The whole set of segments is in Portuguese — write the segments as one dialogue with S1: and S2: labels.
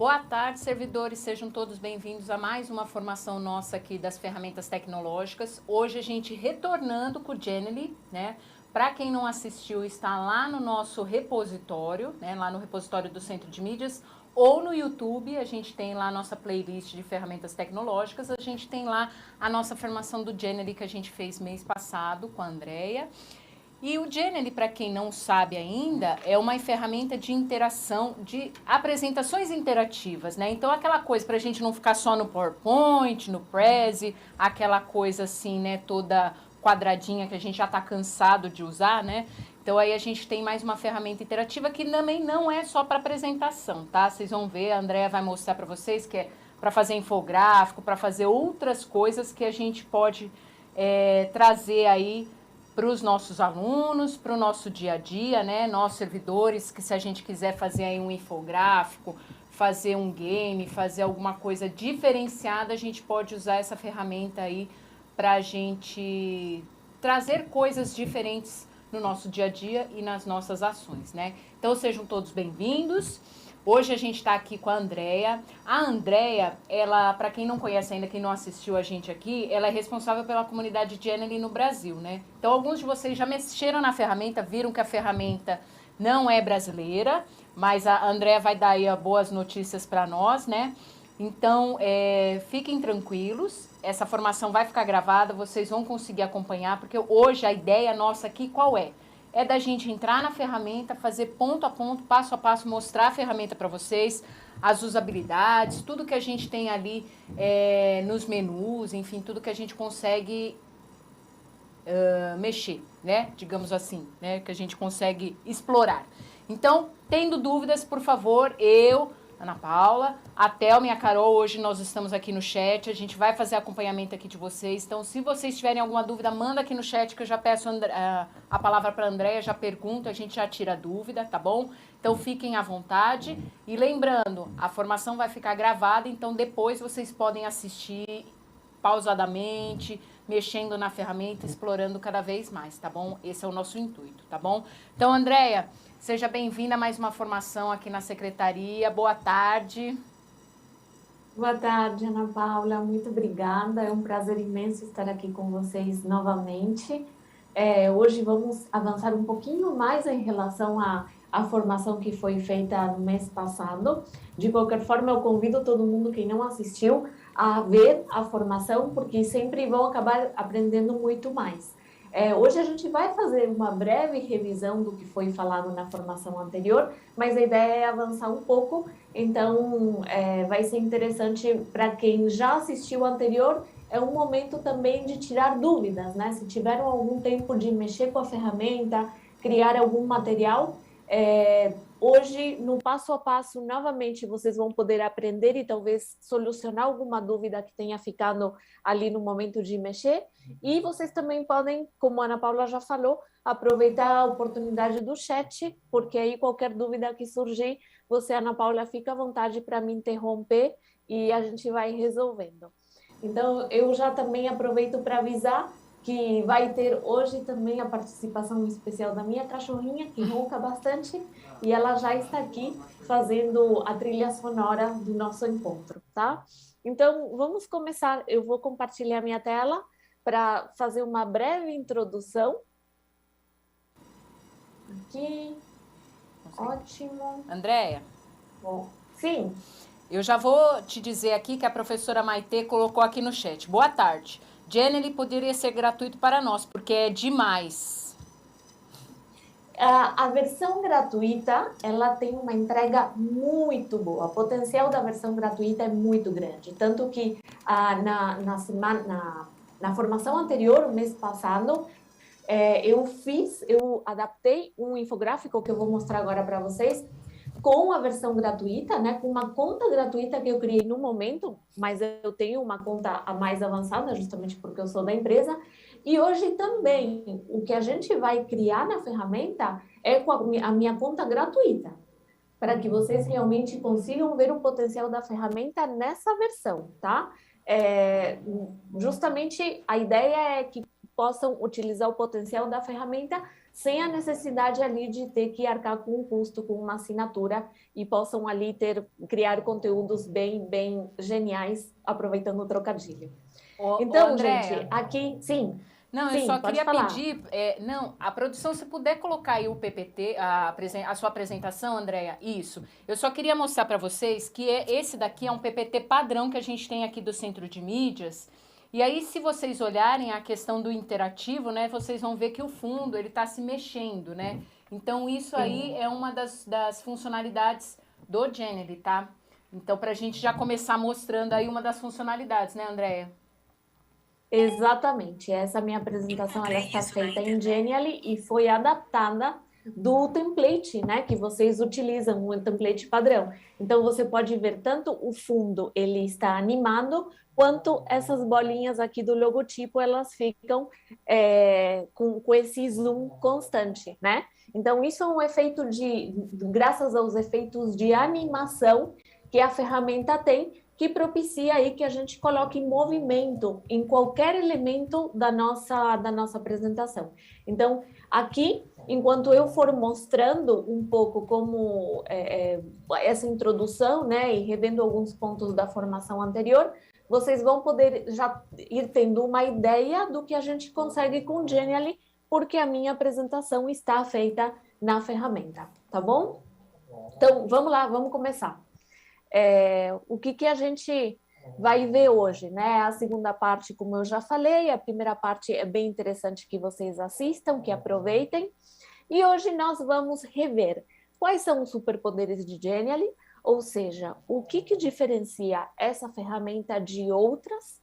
S1: Boa tarde, servidores, sejam todos bem-vindos a mais uma formação nossa aqui das ferramentas tecnológicas. Hoje a gente retornando com o Genially, né? Para quem não assistiu, está lá no nosso repositório, né? Lá no repositório do Centro de Mídias, ou no YouTube, a gente tem lá a nossa playlist de ferramentas tecnológicas, a gente tem lá a nossa formação do Genially que a gente fez mês passado com a Andrea. E o Genially, para quem não sabe ainda, é uma ferramenta de interação, de apresentações interativas, né? Então, aquela coisa para a gente não ficar só no PowerPoint, no Prezi, aquela coisa assim, né, toda quadradinha que a gente já está cansado de usar, né? Então, aí a gente tem mais uma ferramenta interativa que também não é só para apresentação, tá? Vocês vão ver, a Andrea vai mostrar para vocês que é para fazer infográfico, para fazer outras coisas que a gente pode trazer aí para os nossos alunos, para o nosso dia a dia, né? Nós servidores, que se a gente quiser fazer aí um infográfico, fazer um game, fazer alguma coisa diferenciada, a gente pode usar essa ferramenta aí para a gente trazer coisas diferentes no nosso dia a dia e nas nossas ações, né? Então sejam todos bem-vindos. Hoje a gente está aqui com a Andrea. A Andrea, ela, para quem não conhece ainda, quem não assistiu a gente aqui, ela é responsável pela comunidade Genially no Brasil, né? Então, alguns de vocês já mexeram na ferramenta, viram que a ferramenta não é brasileira, mas a Andrea vai dar aí boas notícias para nós, né? Então, fiquem tranquilos, essa formação vai ficar gravada, vocês vão conseguir acompanhar, porque hoje a ideia nossa aqui qual é? É da gente entrar na ferramenta, fazer ponto a ponto, passo a passo, mostrar a ferramenta para vocês, as usabilidades, tudo que a gente tem ali nos menus, enfim, tudo que a gente consegue mexer, né? Digamos assim, né? Que a gente consegue explorar. Então, tendo dúvidas, por favor, Ana Paula, a Thelma e a Carol, hoje nós estamos aqui no chat, a gente vai fazer acompanhamento aqui de vocês, então se vocês tiverem alguma dúvida, manda aqui no chat que eu já peço a palavra para a Andrea, já pergunto, a gente já tira a dúvida, tá bom? Então fiquem à vontade e lembrando, a formação vai ficar gravada, então depois vocês podem assistir pausadamente, mexendo na ferramenta, explorando cada vez mais, tá bom? Esse é o nosso intuito, tá bom? Então, Andrea, seja bem-vinda a mais uma formação aqui na Secretaria. Boa tarde.
S2: Boa tarde, Ana Paula. Muito obrigada. É um prazer imenso estar aqui com vocês novamente. Hoje vamos avançar um pouquinho mais em relação à formação que foi feita no mês passado. De qualquer forma, eu convido todo mundo que não assistiu a ver a formação, porque sempre vão acabar aprendendo muito mais. Hoje a gente vai fazer uma breve revisão do que foi falado na formação anterior, mas a ideia é avançar um pouco, então vai ser interessante para quem já assistiu o anterior, é um momento também de tirar dúvidas, né? Se tiveram algum tempo de mexer com a ferramenta, criar algum material, hoje, no passo a passo, novamente, vocês vão poder aprender e talvez solucionar alguma dúvida que tenha ficado ali no momento de mexer. E vocês também podem, como a Ana Paula já falou, aproveitar a oportunidade do chat, porque aí qualquer dúvida que surgir, você, Ana Paula, fica à vontade para me interromper e a gente vai resolvendo. Então, eu já também aproveito para avisar que vai ter hoje também a participação especial da minha cachorrinha, que ronca bastante, e ela já está aqui fazendo a trilha sonora do nosso encontro, tá? Então, vamos começar. Eu vou compartilhar minha tela para fazer uma breve introdução. Aqui. Ótimo.
S1: Andrea?
S2: Bom, sim.
S1: Eu já vou te dizer aqui que a professora Maitê colocou aqui no chat. Boa tarde. Genially poderia ser gratuito para nós, porque é demais.
S2: A versão gratuita, ela tem uma entrega muito boa. O potencial da versão gratuita é muito grande. Tanto que na formação anterior, o mês passado, eu adaptei um infográfico que eu vou mostrar agora para vocês, com a versão gratuita, né, com uma conta gratuita que eu criei no momento, mas eu tenho uma conta a mais avançada, justamente porque eu sou da empresa, e hoje também, o que a gente vai criar na ferramenta é com a minha conta gratuita, para que vocês realmente consigam ver o potencial da ferramenta nessa versão, tá? Justamente a ideia é que possam utilizar o potencial da ferramenta sem a necessidade ali de ter que arcar com um custo, com uma assinatura, e possam ali criar conteúdos bem geniais, aproveitando o trocadilho. Então, gente, aqui, sim.
S1: Não, eu
S2: sim,
S1: só queria
S2: falar.
S1: pedir, não, a produção, se puder colocar aí o PPT, a sua apresentação, Andréia, isso. Eu só queria mostrar para vocês que esse daqui é um PPT padrão que a gente tem aqui do Centro de Mídias. E aí, se vocês olharem a questão do interativo, né, vocês vão ver que o fundo, ele está se mexendo, né? Então, isso aí é uma das funcionalidades do Genially, tá? Então, para a gente já começar mostrando aí uma das funcionalidades, né, Andréia?
S2: Exatamente. Essa minha apresentação ela está feita em Genially e foi adaptada do template, né, que vocês utilizam, o template padrão. Então, você pode ver tanto o fundo, ele está animado, quanto essas bolinhas aqui do logotipo, elas ficam com esse zoom constante, né? Então, isso é um efeito graças aos efeitos de animação que a ferramenta tem, que propicia aí que a gente coloque em movimento em qualquer elemento da nossa apresentação. Então, aqui, enquanto eu for mostrando um pouco como essa introdução, né, e revendo alguns pontos da formação anterior, vocês vão poder já ir tendo uma ideia do que a gente consegue com o Genially, porque a minha apresentação está feita na ferramenta, tá bom? Então, vamos lá, vamos começar. O que a gente vai ver hoje, né? A segunda parte, como eu já falei, a primeira parte é bem interessante que vocês assistam, que aproveitem. E hoje nós vamos rever quais são os superpoderes de Genially, ou seja, o que diferencia essa ferramenta de outras.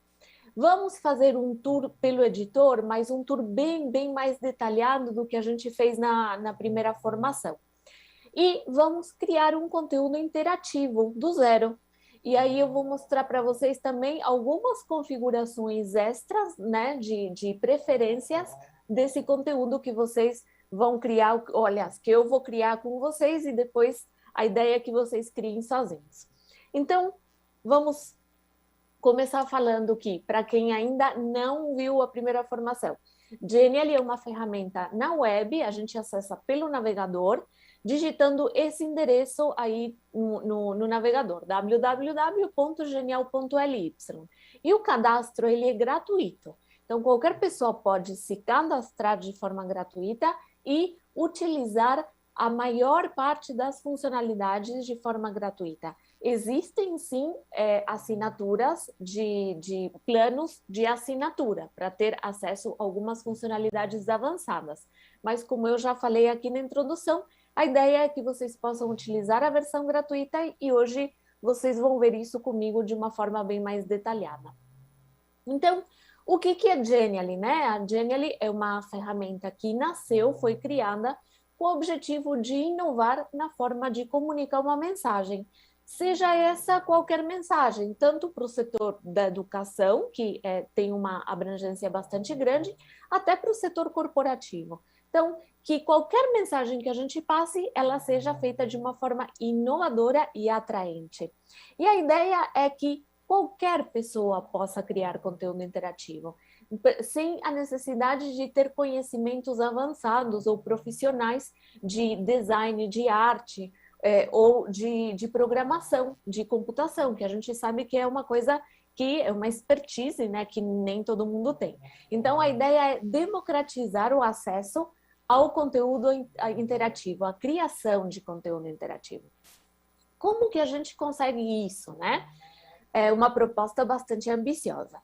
S2: Vamos fazer um tour pelo editor, mas um tour bem mais detalhado do que a gente fez na primeira formação. E vamos criar um conteúdo interativo do zero. E aí eu vou mostrar para vocês também algumas configurações extras, né, de preferências desse conteúdo que vocês vão criar, aliás, que eu vou criar com vocês, e depois a ideia é que vocês criem sozinhos. Então, vamos começar falando que, para quem ainda não viu a primeira formação, Genially é uma ferramenta na web, a gente acessa pelo navegador, digitando esse endereço aí no navegador, www.genial.ly. E o cadastro, ele é gratuito. Então, qualquer pessoa pode se cadastrar de forma gratuita e utilizar a maior parte das funcionalidades de forma gratuita. Existem, sim, assinaturas de planos de assinatura para ter acesso a algumas funcionalidades avançadas. Mas, como eu já falei aqui na introdução, a ideia é que vocês possam utilizar a versão gratuita e hoje vocês vão ver isso comigo de uma forma bem mais detalhada. Então, o que é Genially, né? A Genially é uma ferramenta que nasceu, foi criada com o objetivo de inovar na forma de comunicar uma mensagem. Seja essa qualquer mensagem, tanto para o setor da educação, que tem uma abrangência bastante grande, até para o setor corporativo. Então, que qualquer mensagem que a gente passe, ela seja feita de uma forma inovadora e atraente. E a ideia é que qualquer pessoa possa criar conteúdo interativo, sem a necessidade de ter conhecimentos avançados ou profissionais de design, de arte, ou de programação, de computação, que a gente sabe que é uma coisa que é uma expertise, né, que nem todo mundo tem. Então, a ideia é democratizar o acesso ao conteúdo interativo, à criação de conteúdo interativo. Como que a gente consegue isso, né? É uma proposta bastante ambiciosa.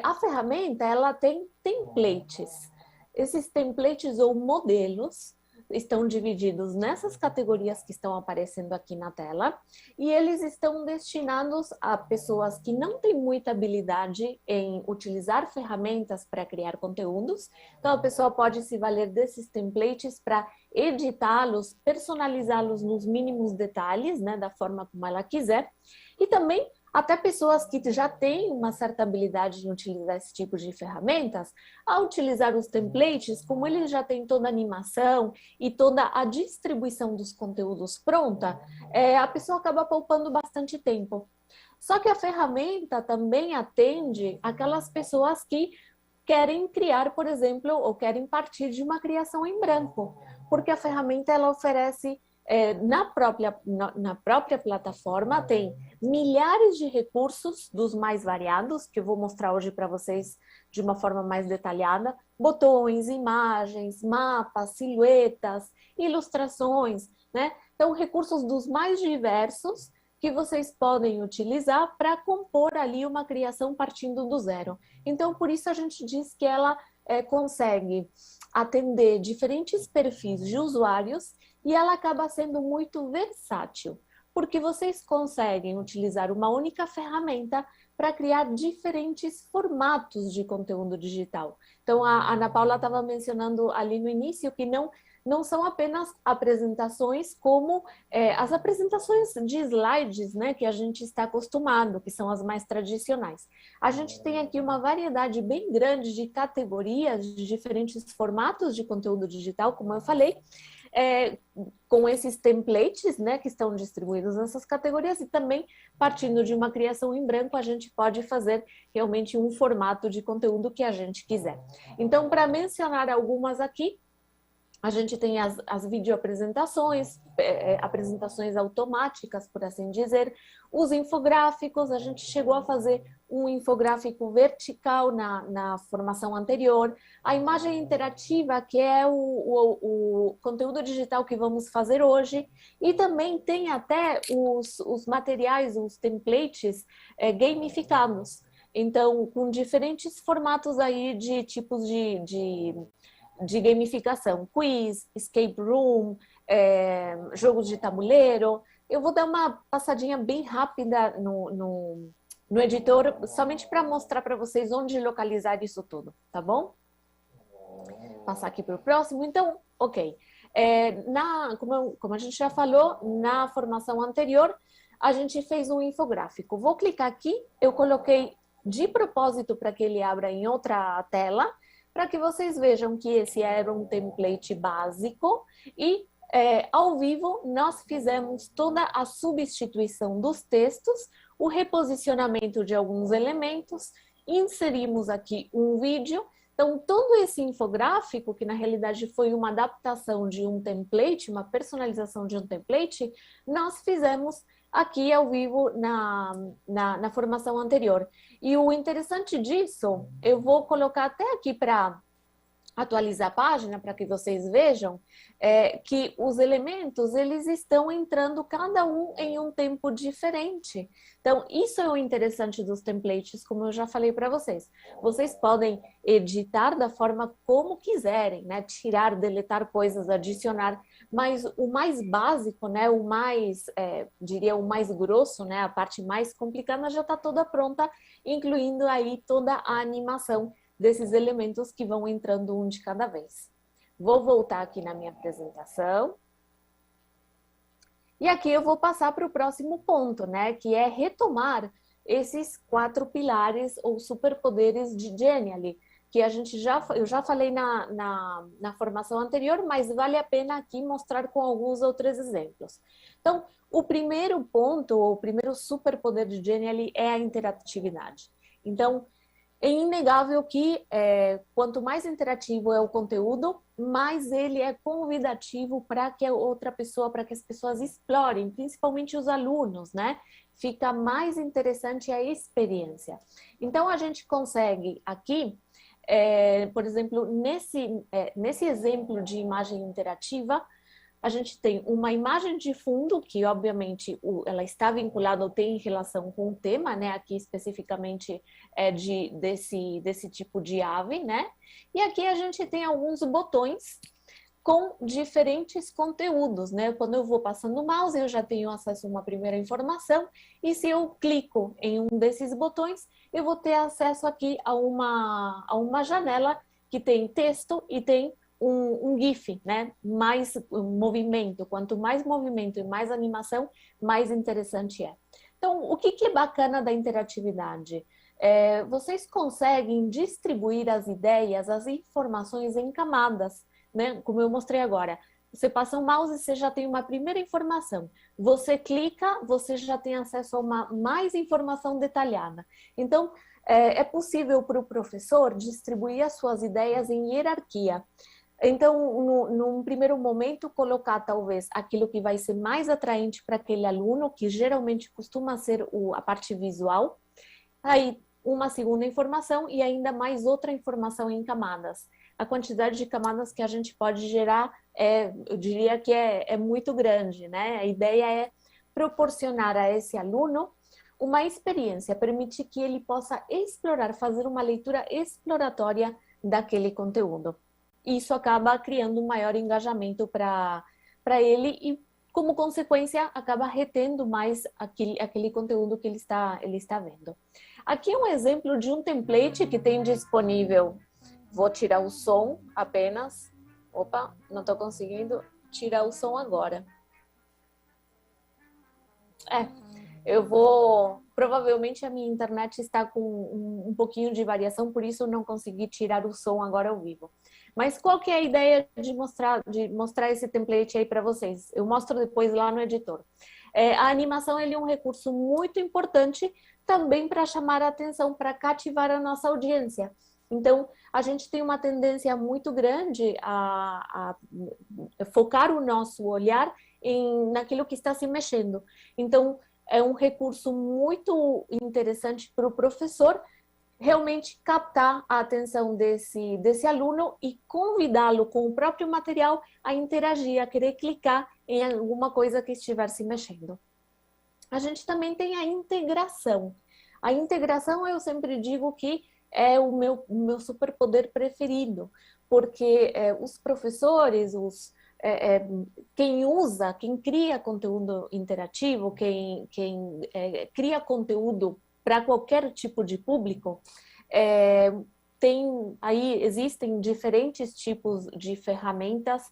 S2: A ferramenta, ela tem templates. Esses templates ou modelos estão divididos nessas categorias que estão aparecendo aqui na tela, e eles estão destinados a pessoas que não têm muita habilidade em utilizar ferramentas para criar conteúdos. Então, a pessoa pode se valer desses templates para editá-los, personalizá-los nos mínimos detalhes, né, da forma como ela quiser, e também até pessoas que já têm uma certa habilidade em utilizar esse tipo de ferramentas, ao utilizar os templates, como eles já têm toda a animação e toda a distribuição dos conteúdos pronta, a pessoa acaba poupando bastante tempo. Só que a ferramenta também atende aquelas pessoas que querem criar, por exemplo, ou querem partir de uma criação em branco, porque a ferramenta ela oferece na própria plataforma tem milhares de recursos dos mais variados, que eu vou mostrar hoje para vocês de uma forma mais detalhada, botões, imagens, mapas, silhuetas, ilustrações, né? Então, recursos dos mais diversos que vocês podem utilizar para compor ali uma criação partindo do zero. Então, por isso a gente diz que ela consegue atender diferentes perfis de usuários e ela acaba sendo muito versátil, porque vocês conseguem utilizar uma única ferramenta para criar diferentes formatos de conteúdo digital. Então, a Ana Paula estava mencionando ali no início que não são apenas apresentações como as apresentações de slides, né, que a gente está acostumado, que são as mais tradicionais. A gente tem aqui uma variedade bem grande de categorias, de diferentes formatos de conteúdo digital, como eu falei, com esses templates, né, que estão distribuídos nessas categorias, e também partindo de uma criação em branco, a gente pode fazer realmente um formato de conteúdo que a gente quiser. Então, para mencionar algumas aqui, a gente tem as videoapresentações, apresentações automáticas, por assim dizer, os infográficos, a gente chegou a fazer um infográfico vertical na formação anterior, a imagem interativa, que é o conteúdo digital que vamos fazer hoje, e também tem até os materiais, os templates gamificados, então com diferentes formatos aí de tipos de gamificação, quiz, escape room, jogos de tabuleiro. Eu vou dar uma passadinha bem rápida no editor, somente para mostrar para vocês onde localizar isso tudo, tá bom? Passar aqui para o próximo. Então, ok. Como a gente já falou, na formação anterior, a gente fez um infográfico. Vou clicar aqui, eu coloquei de propósito para que ele abra em outra tela, para que vocês vejam que esse era um template básico e ao vivo nós fizemos toda a substituição dos textos, o reposicionamento de alguns elementos, inserimos aqui um vídeo. Então, todo esse infográfico, que na realidade foi uma adaptação de um template, uma personalização de um template, nós fizemos aqui ao vivo na formação anterior. E o interessante disso, eu vou colocar até aqui para atualizar a página, para que vocês vejam, que os elementos, eles estão entrando cada um em um tempo diferente. Então, isso é o interessante dos templates, como eu já falei para vocês. Vocês podem editar da forma como quiserem, né? Tirar, deletar coisas, adicionar, mas o mais básico, né? O mais, diria, o mais grosso, né? A parte mais complicada já está toda pronta, incluindo aí toda a animação desses elementos que vão entrando um de cada vez. Vou voltar aqui na minha apresentação. E aqui eu vou passar para o próximo ponto, né? Que é retomar esses 4 pilares ou superpoderes de Genially, que eu já falei na formação anterior, mas vale a pena aqui mostrar com alguns outros exemplos. Então, o primeiro ponto, ou o primeiro superpoder de Genially é a interatividade. Então, é inegável que quanto mais interativo é o conteúdo, mais ele é convidativo para que a outra pessoa, para que as pessoas explorem, principalmente os alunos, né? Fica mais interessante a experiência. Então, a gente consegue aqui, por exemplo, nesse exemplo de imagem interativa, a gente tem uma imagem de fundo, que obviamente ela está vinculada ou tem relação com o tema, né? Aqui especificamente desse tipo de ave, né? E aqui a gente tem alguns botões com diferentes conteúdos, né? Quando eu vou passando o mouse, eu já tenho acesso a uma primeira informação, e se eu clico em um desses botões, eu vou ter acesso aqui a uma janela que tem texto e tem um GIF, né? Mais movimento. Quanto mais movimento e mais animação, mais interessante é. Então, o que é bacana da interatividade? Vocês conseguem distribuir as ideias, as informações em camadas, né? Como eu mostrei agora. Você passa o mouse e você já tem uma primeira informação. Você clica, você já tem acesso a mais informação detalhada. Então, é possível para o professor distribuir as suas ideias em hierarquia. Então, num primeiro momento, colocar talvez aquilo que vai ser mais atraente para aquele aluno, que geralmente costuma ser a parte visual, aí uma segunda informação e ainda mais outra informação em camadas. A quantidade de camadas que a gente pode gerar, eu diria que é muito grande, né? A ideia é proporcionar a esse aluno uma experiência, permitir que ele possa explorar, fazer uma leitura exploratória daquele conteúdo. Isso acaba criando um maior engajamento para ele e, como consequência, acaba retendo mais aquele conteúdo que ele está vendo. Aqui é um exemplo de um template que tem disponível. Vou tirar o som apenas. Opa, não estou conseguindo tirar o som agora. Eu vou... Provavelmente a minha internet está com um pouquinho de variação, por isso eu não consegui tirar o som agora ao vivo. Mas qual que é a ideia de mostrar esse template aí para vocês? Eu mostro depois lá no editor. A animação ele é um recurso muito importante também para chamar a atenção, para cativar a nossa audiência. Então, a gente tem uma tendência muito grande a focar o nosso olhar naquilo que está se mexendo. Então, é um recurso muito interessante para o professor realmente captar a atenção desse aluno e convidá-lo com o próprio material a interagir, a querer clicar em alguma coisa que estiver se mexendo. A gente também tem a integração. A integração, eu sempre digo que é o meu superpoder preferido, porque os professores, quem cria conteúdo interativo, quem cria conteúdo para qualquer tipo de público, existem diferentes tipos de ferramentas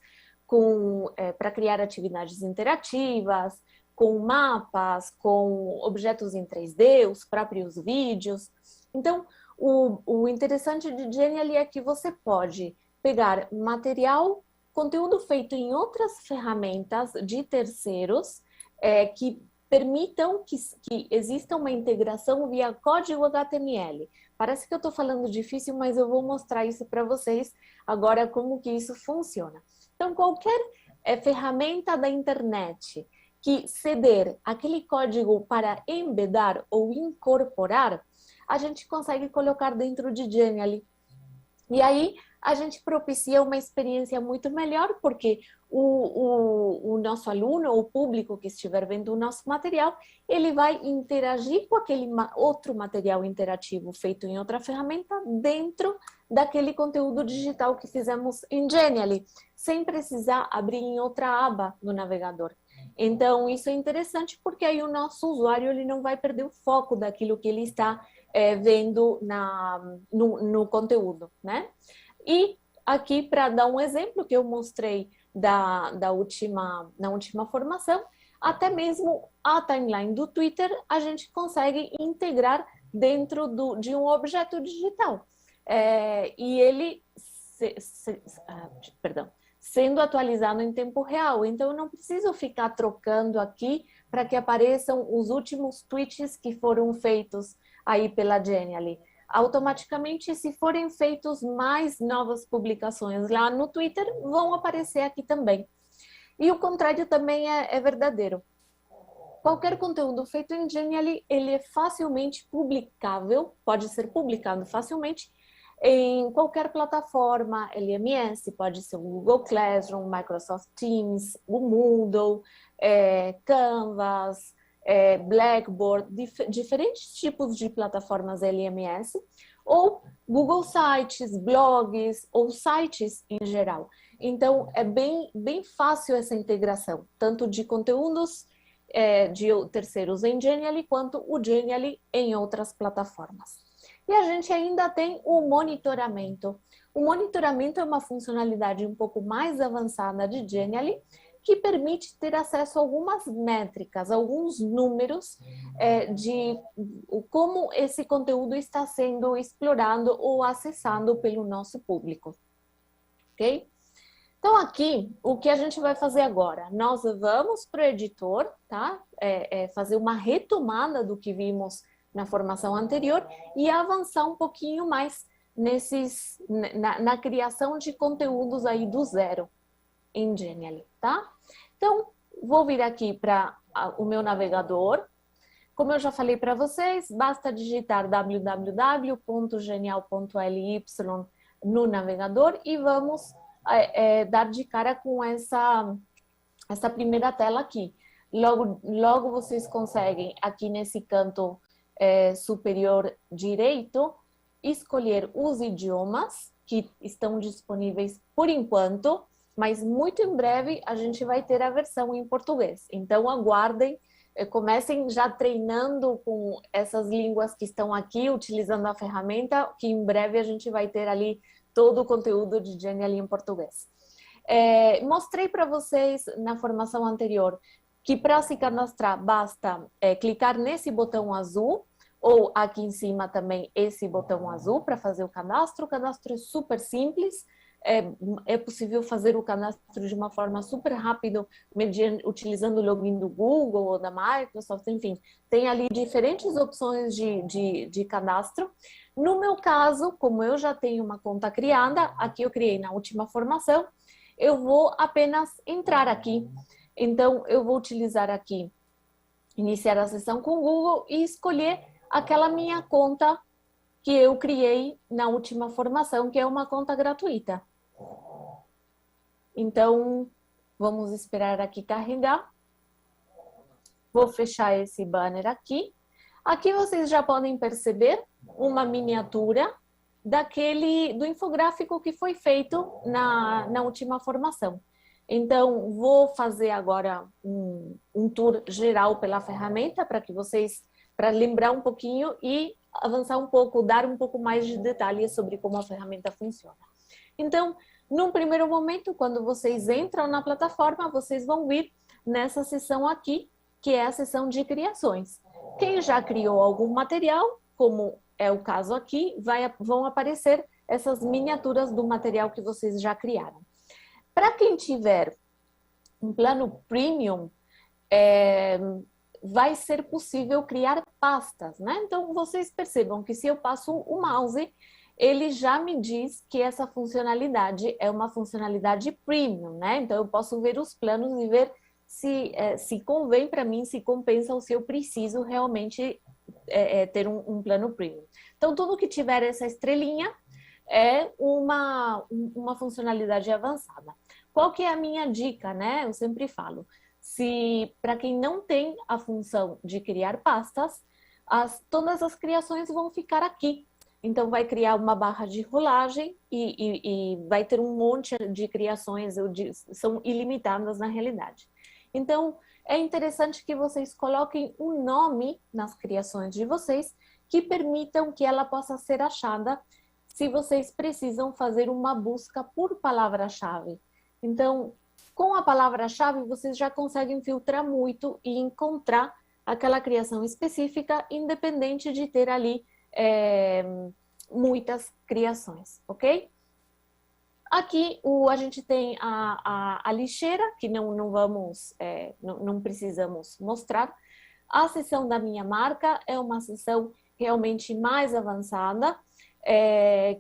S2: para criar atividades interativas, com mapas, com objetos em 3D, os próprios vídeos. Então, o interessante de Genially é que você pode pegar conteúdo feito em outras ferramentas de terceiros que permitam que exista uma integração via código HTML. Parece que eu estou falando difícil, mas eu vou mostrar isso para vocês agora como que isso funciona. Então, qualquer ferramenta da internet que ceder aquele código para embedar ou incorporar, a gente consegue colocar dentro de Genially. E aí, a gente propicia uma experiência muito melhor, porque o nosso aluno, o público que estiver vendo o nosso material, ele vai interagir com aquele outro material interativo feito em outra ferramenta dentro daquele conteúdo digital que fizemos em Genially, sem precisar abrir em outra aba no navegador. Então, isso é interessante porque aí o nosso usuário ele não vai perder o foco daquilo que ele está vendo no conteúdo, né? E aqui, para dar um exemplo que eu mostrei na última formação, até mesmo a timeline do Twitter a gente consegue integrar dentro de um objeto digital. E ele, sendo atualizado em tempo real. Então, eu não preciso ficar trocando aqui para que apareçam os últimos tweets que foram feitos aí pela Genially. Automaticamente, se forem feitos mais novas publicações lá no Twitter, vão aparecer aqui também. E o contrário também é verdadeiro. Qualquer conteúdo feito em Genially, ele é facilmente publicável, pode ser publicado facilmente em qualquer plataforma, LMS, pode ser o Google Classroom, Microsoft Teams, o Moodle, Canvas, Blackboard, diferentes tipos de plataformas LMS, ou Google Sites, blogs, ou sites em geral. Então, é bem fácil essa integração, tanto de conteúdos de terceiros em Genially, quanto o Genially em outras plataformas. E a gente ainda tem o monitoramento. O monitoramento é uma funcionalidade um pouco mais avançada de Genially, que permite ter acesso a algumas métricas, alguns números de como esse conteúdo está sendo explorado ou acessado pelo nosso público. Ok? Então, aqui, o que a gente vai fazer agora? Nós vamos para o editor, tá? Fazer uma retomada do que vimos na formação anterior e avançar um pouquinho mais na criação de conteúdos aí do zero em Genially, tá? Então, vou vir aqui para o meu navegador. Como eu já falei para vocês, basta digitar www.genial.ly no navegador e vamos dar de cara com essa primeira tela aqui. Logo vocês conseguem, aqui nesse canto superior direito, escolher os idiomas que estão disponíveis por enquanto, mas muito em breve a gente vai ter a versão em português. Então aguardem, comecem já treinando com essas línguas que estão aqui, utilizando a ferramenta, que em breve a gente vai ter ali todo o conteúdo de Genially em português. Mostrei para vocês na formação anterior que para se cadastrar basta clicar nesse botão azul, ou aqui em cima também esse botão azul para fazer o cadastro. O cadastro é super simples, é possível fazer o cadastro de uma forma super rápida, utilizando o login do Google ou da Microsoft, enfim. Tem ali diferentes opções de cadastro. No meu caso, como eu já tenho uma conta criada, aqui eu criei na última formação, eu vou apenas entrar aqui. Então, eu vou utilizar aqui, iniciar a sessão com o Google e escolher aquela minha conta que eu criei na última formação, que é uma conta gratuita. Então, vamos esperar aqui carregar. Vou fechar esse banner aqui. Aqui vocês já podem perceber uma miniatura do infográfico que foi feito na última formação. Então, vou fazer agora um tour geral pela ferramenta para lembrar um pouquinho e avançar um pouco, dar um pouco mais de detalhes sobre como a ferramenta funciona. Então, num primeiro momento, quando vocês entram na plataforma, vocês vão vir nessa seção aqui, que é a seção de criações. Quem já criou algum material, como é o caso aqui, vão aparecer essas miniaturas do material que vocês já criaram. Para quem tiver um plano premium, vai ser possível criar pastas, né? Então, vocês percebam que se eu passo o mouse, ele já me diz que essa funcionalidade é uma funcionalidade premium, né? Então, eu posso ver os planos e ver se convém para mim, se compensa ou se eu preciso realmente ter um plano premium. Então, tudo que tiver essa estrelinha é uma funcionalidade avançada. Qual que é a minha dica, né? Eu sempre falo, para quem não tem a função de criar pastas, todas as criações vão ficar aqui. Então, vai criar uma barra de rolagem e vai ter um monte de criações, são ilimitadas na realidade. Então, é interessante que vocês coloquem um nome nas criações de vocês que permitam que ela possa ser achada se vocês precisam fazer uma busca por palavra-chave. Então, com a palavra-chave, vocês já conseguem filtrar muito e encontrar aquela criação específica, independente de ter ali muitas criações, ok? Aqui a gente tem a lixeira, que não precisamos mostrar. A seção da minha marca é uma seção realmente mais avançada,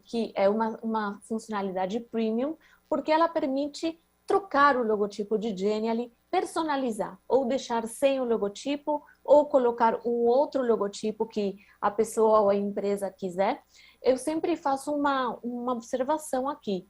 S2: que é uma funcionalidade premium, porque ela permite trocar o logotipo de Genially, personalizar, ou deixar sem o logotipo, ou colocar um outro logotipo que a pessoa ou a empresa quiser. Eu sempre faço uma observação aqui.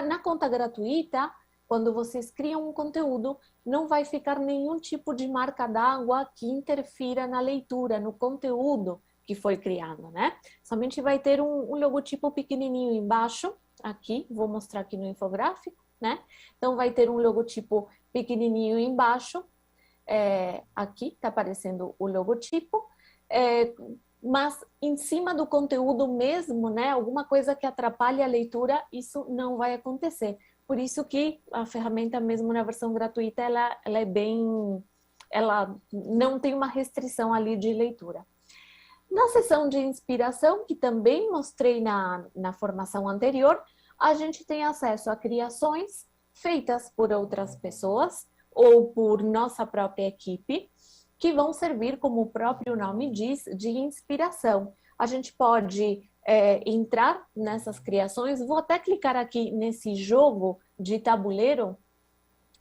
S2: Na conta gratuita, quando vocês criam um conteúdo, não vai ficar nenhum tipo de marca d'água que interfira na leitura, no conteúdo que foi criado, né? Somente vai ter um logotipo pequenininho embaixo, aqui, vou mostrar aqui no infográfico, né? Então, vai ter um logotipo pequenininho embaixo, aqui está aparecendo o logotipo, mas em cima do conteúdo mesmo, né? Alguma coisa que atrapalhe a leitura, isso não vai acontecer. Por isso que a ferramenta mesmo na versão gratuita, ela não tem uma restrição ali de leitura. Na seção de inspiração, que também mostrei na formação anterior, a gente tem acesso a criações feitas por outras pessoas ou por nossa própria equipe, que vão servir, como o próprio nome diz, de inspiração. A gente pode entrar nessas criações. Vou até clicar aqui nesse jogo de tabuleiro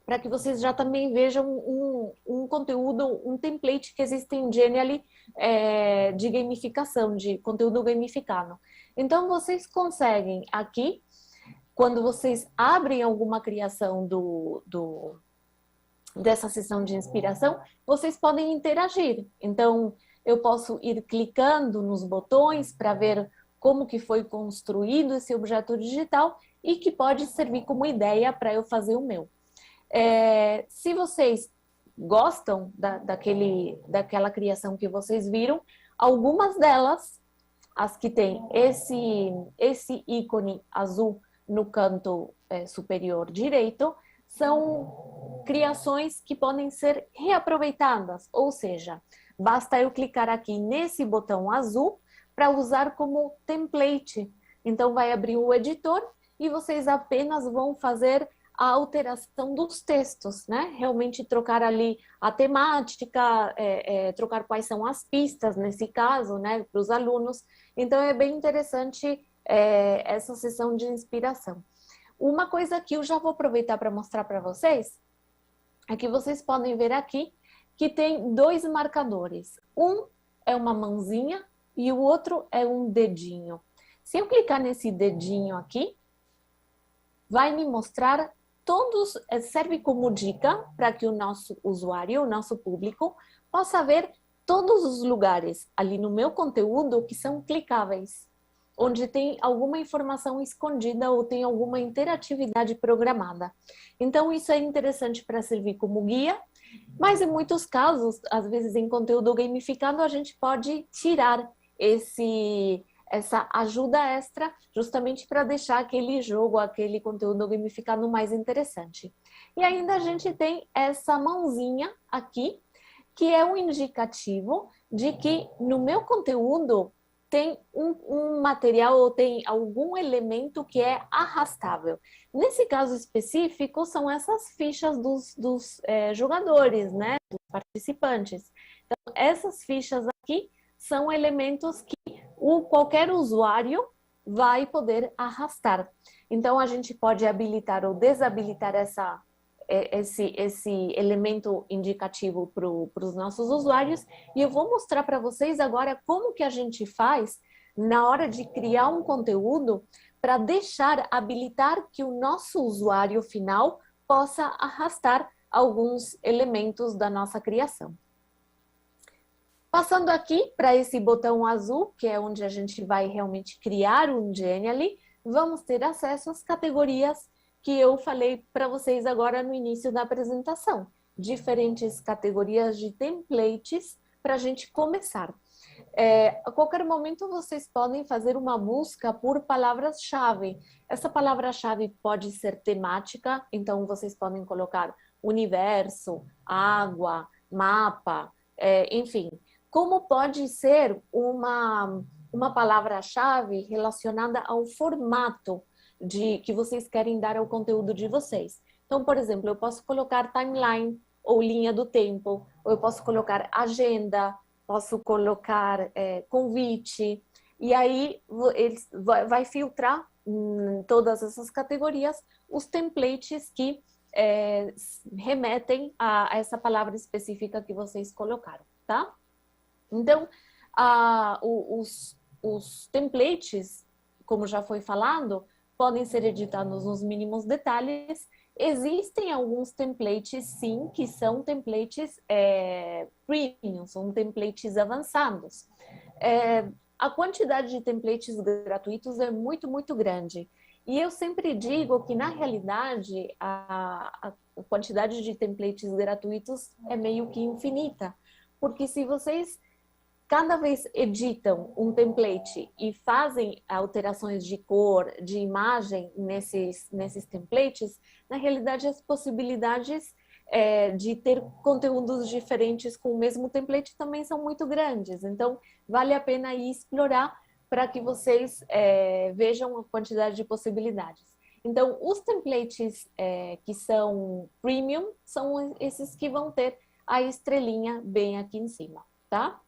S2: para que vocês já também vejam um conteúdo, um template que existe em Genially de gamificação, de conteúdo gamificado. Então, vocês conseguem aqui, quando vocês abrem alguma criação dessa sessão de inspiração, vocês podem interagir. Então, eu posso ir clicando nos botões para ver como que foi construído esse objeto digital e que pode servir como ideia para eu fazer o meu. Se vocês gostam daquela criação que vocês viram, algumas delas, as que tem esse ícone azul no canto superior direito, são criações que podem ser reaproveitadas, ou seja, basta eu clicar aqui nesse botão azul para usar como template. Então vai abrir o editor e vocês apenas vão fazer a alteração dos textos, né? Realmente trocar ali a temática, trocar quais são as pistas, nesse caso, né, para os alunos. Então, é bem interessante essa sessão de inspiração. Uma coisa que eu já vou aproveitar para mostrar para vocês, é que vocês podem ver aqui que tem dois marcadores. Um é uma mãozinha e o outro é um dedinho. Se eu clicar nesse dedinho aqui, vai me mostrar todos, serve como dica para que o nosso usuário, o nosso público, possa ver todos os lugares ali no meu conteúdo que são clicáveis, onde tem alguma informação escondida ou tem alguma interatividade programada. Então, isso é interessante para servir como guia, mas em muitos casos, às vezes em conteúdo gamificado, a gente pode tirar essa ajuda extra, justamente para deixar aquele jogo, aquele conteúdo gamificado mais interessante. E ainda a gente tem essa mãozinha aqui, que é um indicativo de que no meu conteúdo tem um material ou tem algum elemento que é arrastável. Nesse caso específico, são essas fichas dos jogadores, né, dos participantes. Então, essas fichas aqui são elementos que qualquer usuário vai poder arrastar. Então, a gente pode habilitar ou desabilitar esse elemento indicativo para os nossos usuários. E eu vou mostrar para vocês agora como que a gente faz na hora de criar um conteúdo para habilitar que o nosso usuário final possa arrastar alguns elementos da nossa criação. Passando aqui para esse botão azul, que é onde a gente vai realmente criar um Genially, vamos ter acesso às categorias que eu falei para vocês agora no início da apresentação. Diferentes categorias de templates para a gente começar. A qualquer momento vocês podem fazer uma busca por palavras-chave. Essa palavra-chave pode ser temática, então vocês podem colocar universo, água, mapa, enfim. Como pode ser uma palavra-chave relacionada ao formato que vocês querem dar ao conteúdo de vocês. Então, por exemplo, eu posso colocar timeline ou linha do tempo, ou eu posso colocar agenda, posso colocar convite, e aí vai filtrar em todas essas categorias os templates que remetem a essa palavra específica que vocês colocaram, tá? Então, os templates, como já foi falado, podem ser editados nos mínimos detalhes. Existem alguns templates, sim, que são templates premium, são templates avançados. A quantidade de templates gratuitos é muito, muito grande. E eu sempre digo que, na realidade, a quantidade de templates gratuitos é meio que infinita. Porque se vocês cada vez editam um template e fazem alterações de cor, de imagem nesses templates, na realidade as possibilidades de ter conteúdos diferentes com o mesmo template também são muito grandes. Então, vale a pena ir explorar para que vocês vejam a quantidade de possibilidades. Então, os templates que são premium são esses que vão ter a estrelinha bem aqui em cima, tá?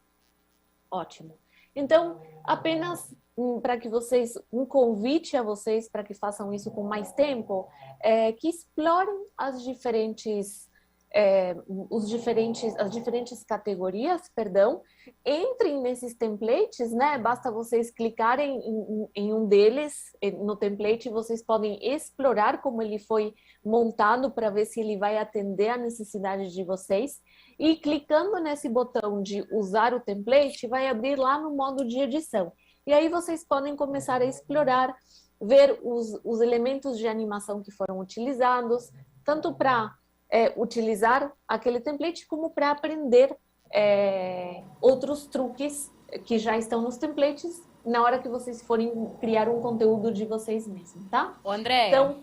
S2: Ótimo. Então, apenas para que vocês, um convite a vocês para que façam isso com mais tempo, que explorem as diferentes as diferentes categorias, perdão, entrem nesses templates, né? Basta vocês clicarem em um deles, no template, vocês podem explorar como ele foi montado para ver se ele vai atender a necessidade de vocês. E clicando nesse botão de usar o template, vai abrir lá no modo de edição. E aí vocês podem começar a explorar, ver os elementos de animação que foram utilizados, tanto para utilizar aquele template, como para aprender outros truques que já estão nos templates, na hora que vocês forem criar um conteúdo de vocês mesmos, tá?
S1: Ô, André,
S2: então,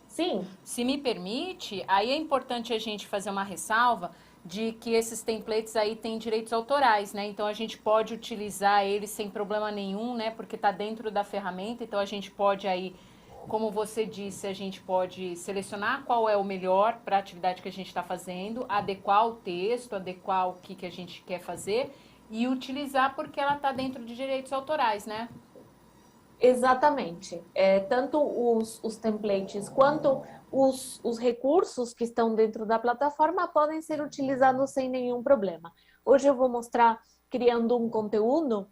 S2: sim.
S1: Se me permite, aí é importante a gente fazer uma ressalva de que esses templates aí têm direitos autorais, né? Então a gente pode utilizar eles sem problema nenhum, né? Porque está dentro da ferramenta, então a gente pode aí, como você disse, a gente pode selecionar qual é o melhor para a atividade que a gente está fazendo, adequar o texto, adequar o que a gente quer fazer e utilizar porque ela está dentro de direitos autorais, né?
S2: Exatamente. Tanto os templates quanto os recursos que estão dentro da plataforma podem ser utilizados sem nenhum problema. Hoje eu vou mostrar criando um conteúdo,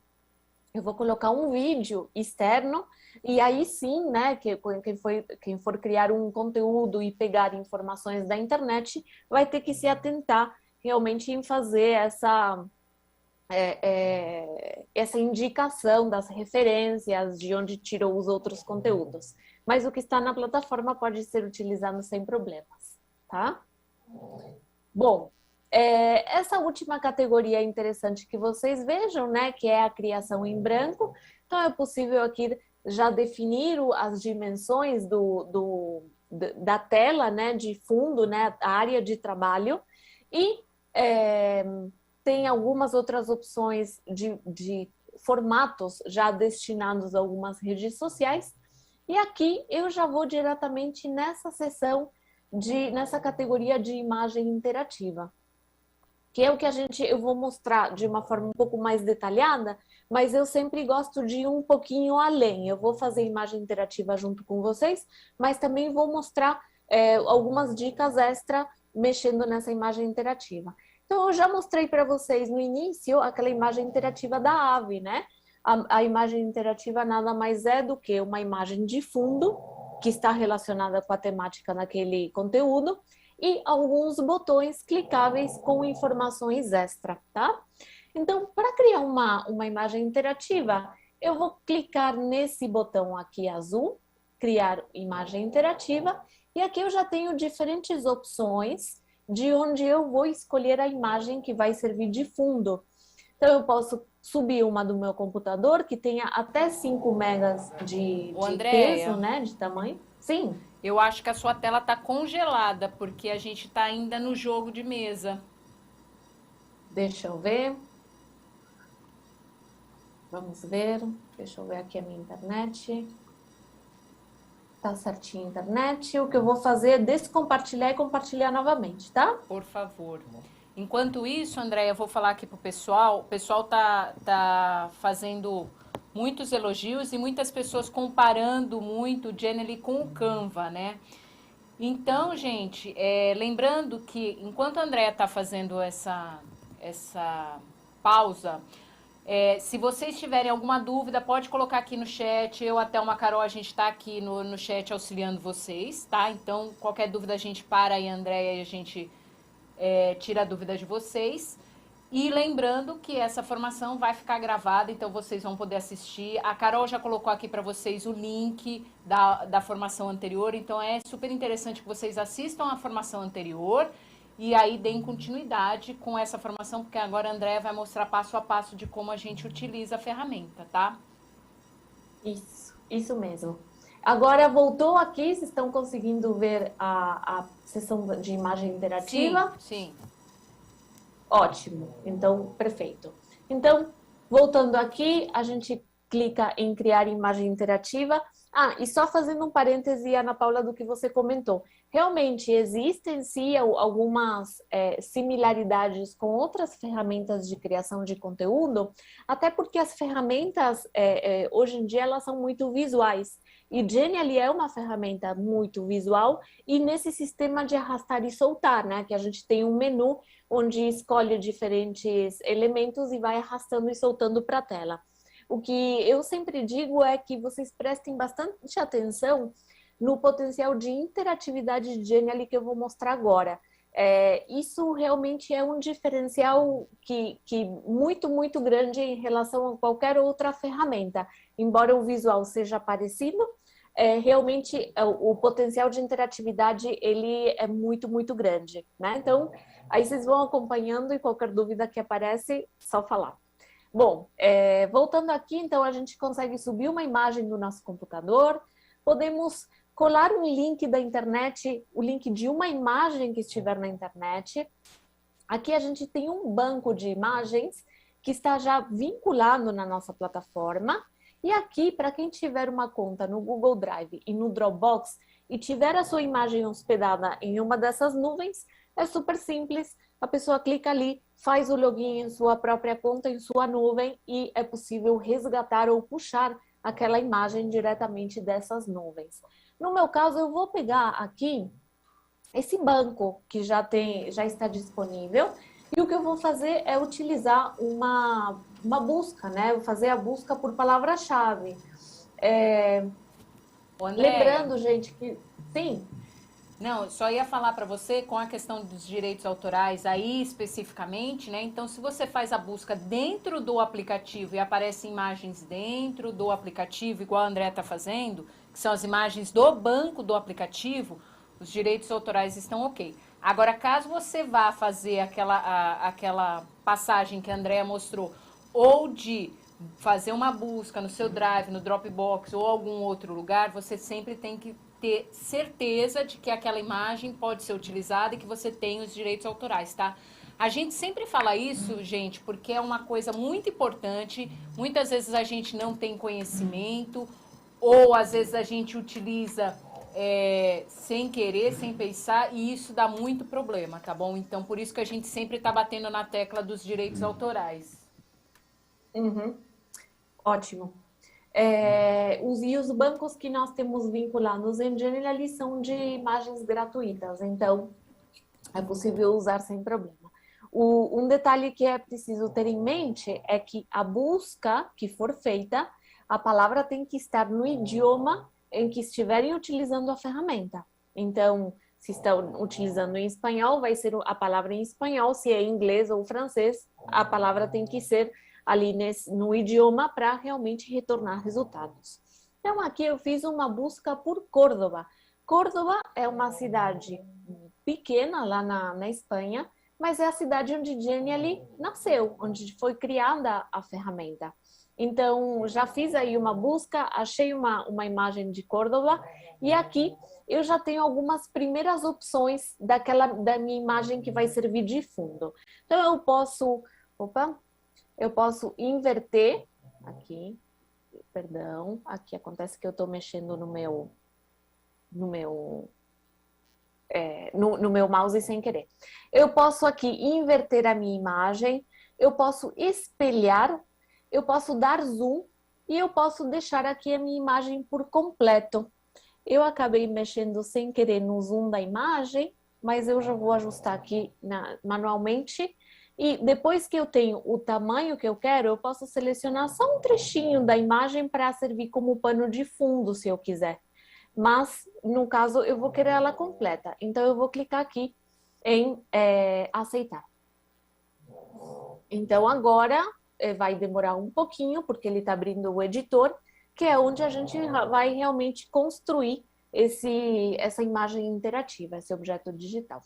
S2: eu vou colocar um vídeo externo e aí sim, né, quem for criar um conteúdo e pegar informações da internet vai ter que se atentar realmente em fazer essa indicação das referências, de onde tirou os outros conteúdos. Mas o que está na plataforma pode ser utilizado sem problemas, tá? Bom, essa última categoria é interessante que vocês vejam, né, que é a criação em branco. Então, é possível aqui já definir as dimensões da tela, né, de fundo, né, a área de trabalho, e tem algumas outras opções de formatos já destinados a algumas redes sociais. E aqui eu já vou diretamente nessa seção, nessa categoria de imagem interativa, que é o que eu vou mostrar de uma forma um pouco mais detalhada, mas eu sempre gosto de ir um pouquinho além. Eu vou fazer imagem interativa junto com vocês, mas também vou mostrar algumas dicas extra mexendo nessa imagem interativa. Então, eu já mostrei para vocês no início aquela imagem interativa da ave, né? A imagem interativa nada mais é do que uma imagem de fundo que está relacionada com a temática naquele conteúdo e alguns botões clicáveis com informações extra, tá? Então, para criar uma imagem interativa, eu vou clicar nesse botão aqui azul, criar imagem interativa, e aqui eu já tenho diferentes opções de onde eu vou escolher a imagem que vai servir de fundo. Então, eu posso subir uma do meu computador, que tenha até 5 megas de peso, né, de tamanho. Sim.
S1: Eu acho que a sua tela está congelada, porque a gente está ainda no jogo de mesa.
S2: Deixa eu ver. Vamos ver. Deixa eu ver aqui a minha internet. Tá certinho a internet. O que eu vou fazer é descompartilhar e compartilhar novamente, tá?
S1: Por favor. Enquanto isso, Andréia, eu vou falar aqui pro pessoal. O pessoal tá fazendo muitos elogios e muitas pessoas comparando muito o Genially com o Canva, né? Então, gente, lembrando que enquanto a Andréia tá fazendo essa pausa, se vocês tiverem alguma dúvida, pode colocar aqui no chat. Eu, até uma Carol, a gente está aqui no chat auxiliando vocês, tá? Então, qualquer dúvida a gente para aí, Andréia, e a gente tira a dúvida de vocês. E lembrando que essa formação vai ficar gravada, então vocês vão poder assistir. A Carol já colocou aqui para vocês o link da formação anterior, então é super interessante que vocês assistam a formação anterior e aí deem continuidade com essa formação, porque agora a Andréia vai mostrar passo a passo de como a gente utiliza a ferramenta, tá?
S2: Isso mesmo. Agora voltou aqui, vocês estão conseguindo ver a sessão de imagem interativa?
S1: Sim.
S2: Ótimo, então, perfeito. Então, voltando aqui, a gente clica em criar imagem interativa. Ah, e só fazendo um parêntese, Ana Paula, do que você comentou. Realmente existem sim algumas similaridades com outras ferramentas de criação de conteúdo, até porque as ferramentas hoje em dia elas são muito visuais. E Genially é uma ferramenta muito visual e nesse sistema de arrastar e soltar, né? Que a gente tem um menu onde escolhe diferentes elementos e vai arrastando e soltando para a tela. O que eu sempre digo é que vocês prestem bastante atenção no potencial de interatividade de Genially que eu vou mostrar agora. Isso realmente é um diferencial que muito grande em relação a qualquer outra ferramenta. Embora o visual seja parecido, realmente o potencial de interatividade ele é muito grande, né? Então, aí vocês vão acompanhando e qualquer dúvida que aparece, só falar. Bom, voltando aqui, então a gente consegue subir uma imagem do nosso computador, podemos colar um link da internet, o link de uma imagem que estiver na internet. Aqui a gente tem um banco de imagens que está já vinculado na nossa plataforma. E aqui, para quem tiver uma conta no Google Drive e no Dropbox e tiver a sua imagem hospedada em uma dessas nuvens, é super simples. A pessoa clica ali, faz o login em sua própria conta, em sua nuvem, e é possível resgatar ou puxar aquela imagem diretamente dessas nuvens. No meu caso, eu vou pegar aqui esse banco que já está disponível, e o que eu vou fazer é utilizar uma busca, né? Vou fazer a busca por palavra-chave. Lembrando, gente, que... Sim.
S1: Não, só ia falar para você com a questão dos direitos autorais aí especificamente, né? Então, se você faz a busca dentro do aplicativo e aparecem imagens dentro do aplicativo, igual a André está fazendo, que são as imagens do banco do aplicativo, os direitos autorais estão ok. Agora, caso você vá fazer aquela passagem que a Andrea mostrou, ou de fazer uma busca no seu Drive, no Dropbox ou algum outro lugar, você sempre tem que ter certeza de que aquela imagem pode ser utilizada e que você tem os direitos autorais, tá? A gente sempre fala isso, gente, porque é uma coisa muito importante. Muitas vezes a gente não tem conhecimento, ou às vezes a gente utiliza sem querer, sem pensar, e isso dá muito problema, tá bom? Então, por isso que a gente sempre tá batendo na tecla dos direitos autorais.
S2: Uhum. Ótimo. Os bancos que nós temos vinculados em Genially são de imagens gratuitas, então é possível usar sem problema. Um detalhe que é preciso ter em mente é que a busca que for feita, a palavra tem que estar no idioma em que estiverem utilizando a ferramenta. Então, se estão utilizando em espanhol, vai ser a palavra em espanhol, se é inglês ou francês, a palavra tem que ser ali no idioma para realmente retornar resultados. Então, aqui eu fiz uma busca por Córdoba. Córdoba é uma cidade pequena lá na Espanha, mas é a cidade onde Genially nasceu, onde foi criada a ferramenta. Então, já fiz aí uma busca, achei uma imagem de Córdoba e aqui eu já tenho algumas primeiras opções da minha imagem que vai servir de fundo. Então, eu posso inverter aqui, perdão, aqui acontece que eu estou mexendo no meu mouse sem querer. Eu posso aqui inverter a minha imagem, eu posso espelhar, eu posso dar zoom e eu posso deixar aqui a minha imagem por completo. Eu acabei mexendo sem querer no zoom da imagem, mas eu já vou ajustar aqui manualmente. E depois que eu tenho o tamanho que eu quero, eu posso selecionar só um trechinho da imagem para servir como pano de fundo, se eu quiser. Mas, no caso, eu vou querer ela completa. Então, eu vou clicar aqui em aceitar. Então, agora vai demorar um pouquinho, porque ele está abrindo o editor, que é onde a gente vai realmente construir essa imagem interativa, esse objeto digital.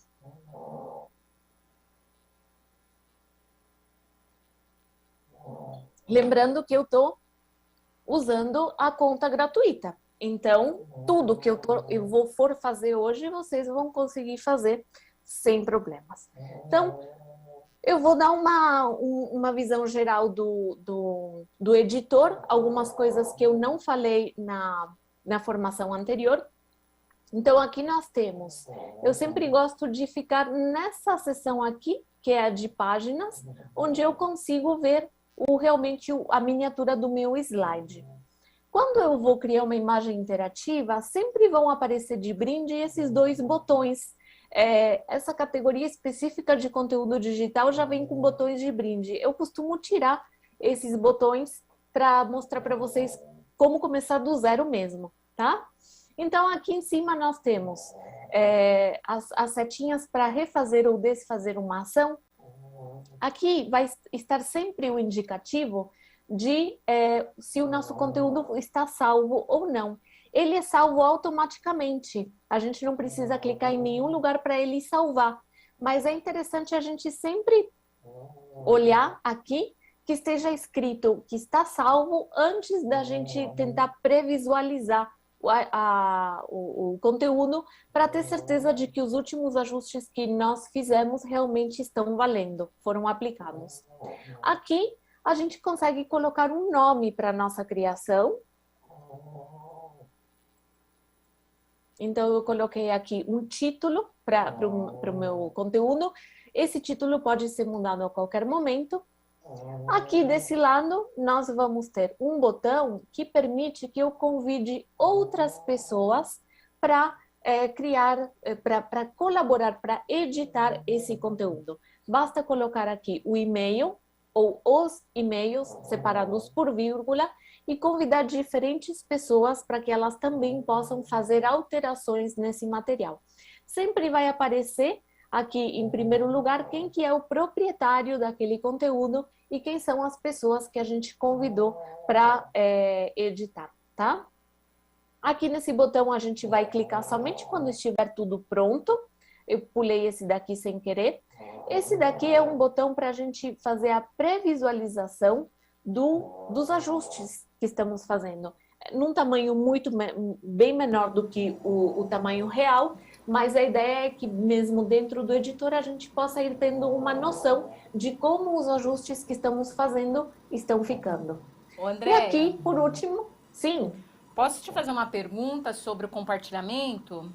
S2: Lembrando que eu estou usando a conta gratuita. Então, tudo que eu for fazer hoje, vocês vão conseguir fazer sem problemas. Então, eu vou dar uma visão geral do editor, algumas coisas que eu não falei na formação anterior. Então, aqui nós temos, eu sempre gosto de ficar nessa seção aqui, que é a de páginas, onde eu consigo ver realmente a miniatura do meu slide. Quando eu vou criar uma imagem interativa, sempre vão aparecer de brinde esses dois botões. Essa categoria específica de conteúdo digital já vem com botões de brinde. Eu costumo tirar esses botões para mostrar para vocês como começar do zero mesmo, tá? Então, aqui em cima nós temos as setinhas para refazer ou desfazer uma ação. Aqui vai estar sempre o indicativo de se o nosso conteúdo está salvo ou não. Ele é salvo automaticamente. A gente não precisa clicar em nenhum lugar para ele salvar. Mas é interessante a gente sempre olhar aqui que esteja escrito que está salvo antes da gente tentar previsualizar o conteúdo para ter certeza de que os últimos ajustes que nós fizemos realmente estão valendo, foram aplicados. Aqui a gente consegue colocar um nome para a nossa criação. Então eu coloquei aqui um título para o meu conteúdo. Esse título pode ser mudado a qualquer momento. Aqui desse lado, nós vamos ter um botão que permite que eu convide outras pessoas para para colaborar, para editar esse conteúdo. Basta colocar aqui o e-mail ou os e-mails separados por vírgula e convidar diferentes pessoas para que elas também possam fazer alterações nesse material. Sempre vai aparecer aqui em primeiro lugar quem que é o proprietário daquele conteúdo e quem são as pessoas que a gente convidou para editar, tá? Aqui nesse botão a gente vai clicar somente quando estiver tudo pronto. Eu pulei esse daqui sem querer. Esse daqui é um botão para a gente fazer a previsualização dos ajustes que estamos fazendo. Num tamanho bem menor do que o tamanho real, mas a ideia é que mesmo dentro do editor a gente possa ir tendo uma noção de como os ajustes que estamos fazendo estão ficando.
S1: André,
S2: e aqui, por último, sim.
S1: Posso te fazer uma pergunta sobre o compartilhamento?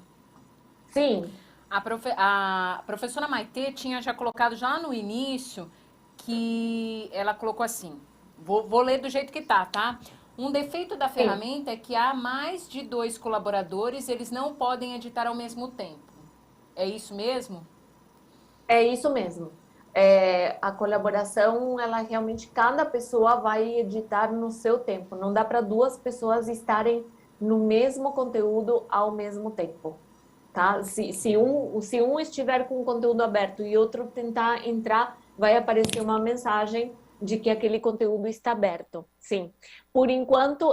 S2: Sim.
S1: A professora Maitê tinha já colocado já no início que ela colocou assim, vou ler do jeito que tá? Um defeito da ferramenta é que há mais de 2 colaboradores, eles não podem editar ao mesmo tempo. É isso mesmo?
S2: É isso mesmo. A colaboração, ela realmente, cada pessoa vai editar no seu tempo. Não dá para 2 pessoas estarem no mesmo conteúdo ao mesmo tempo. Tá? Se um estiver com o conteúdo aberto e outro tentar entrar, vai aparecer uma mensagem de que aquele conteúdo está aberto. Sim. Por enquanto,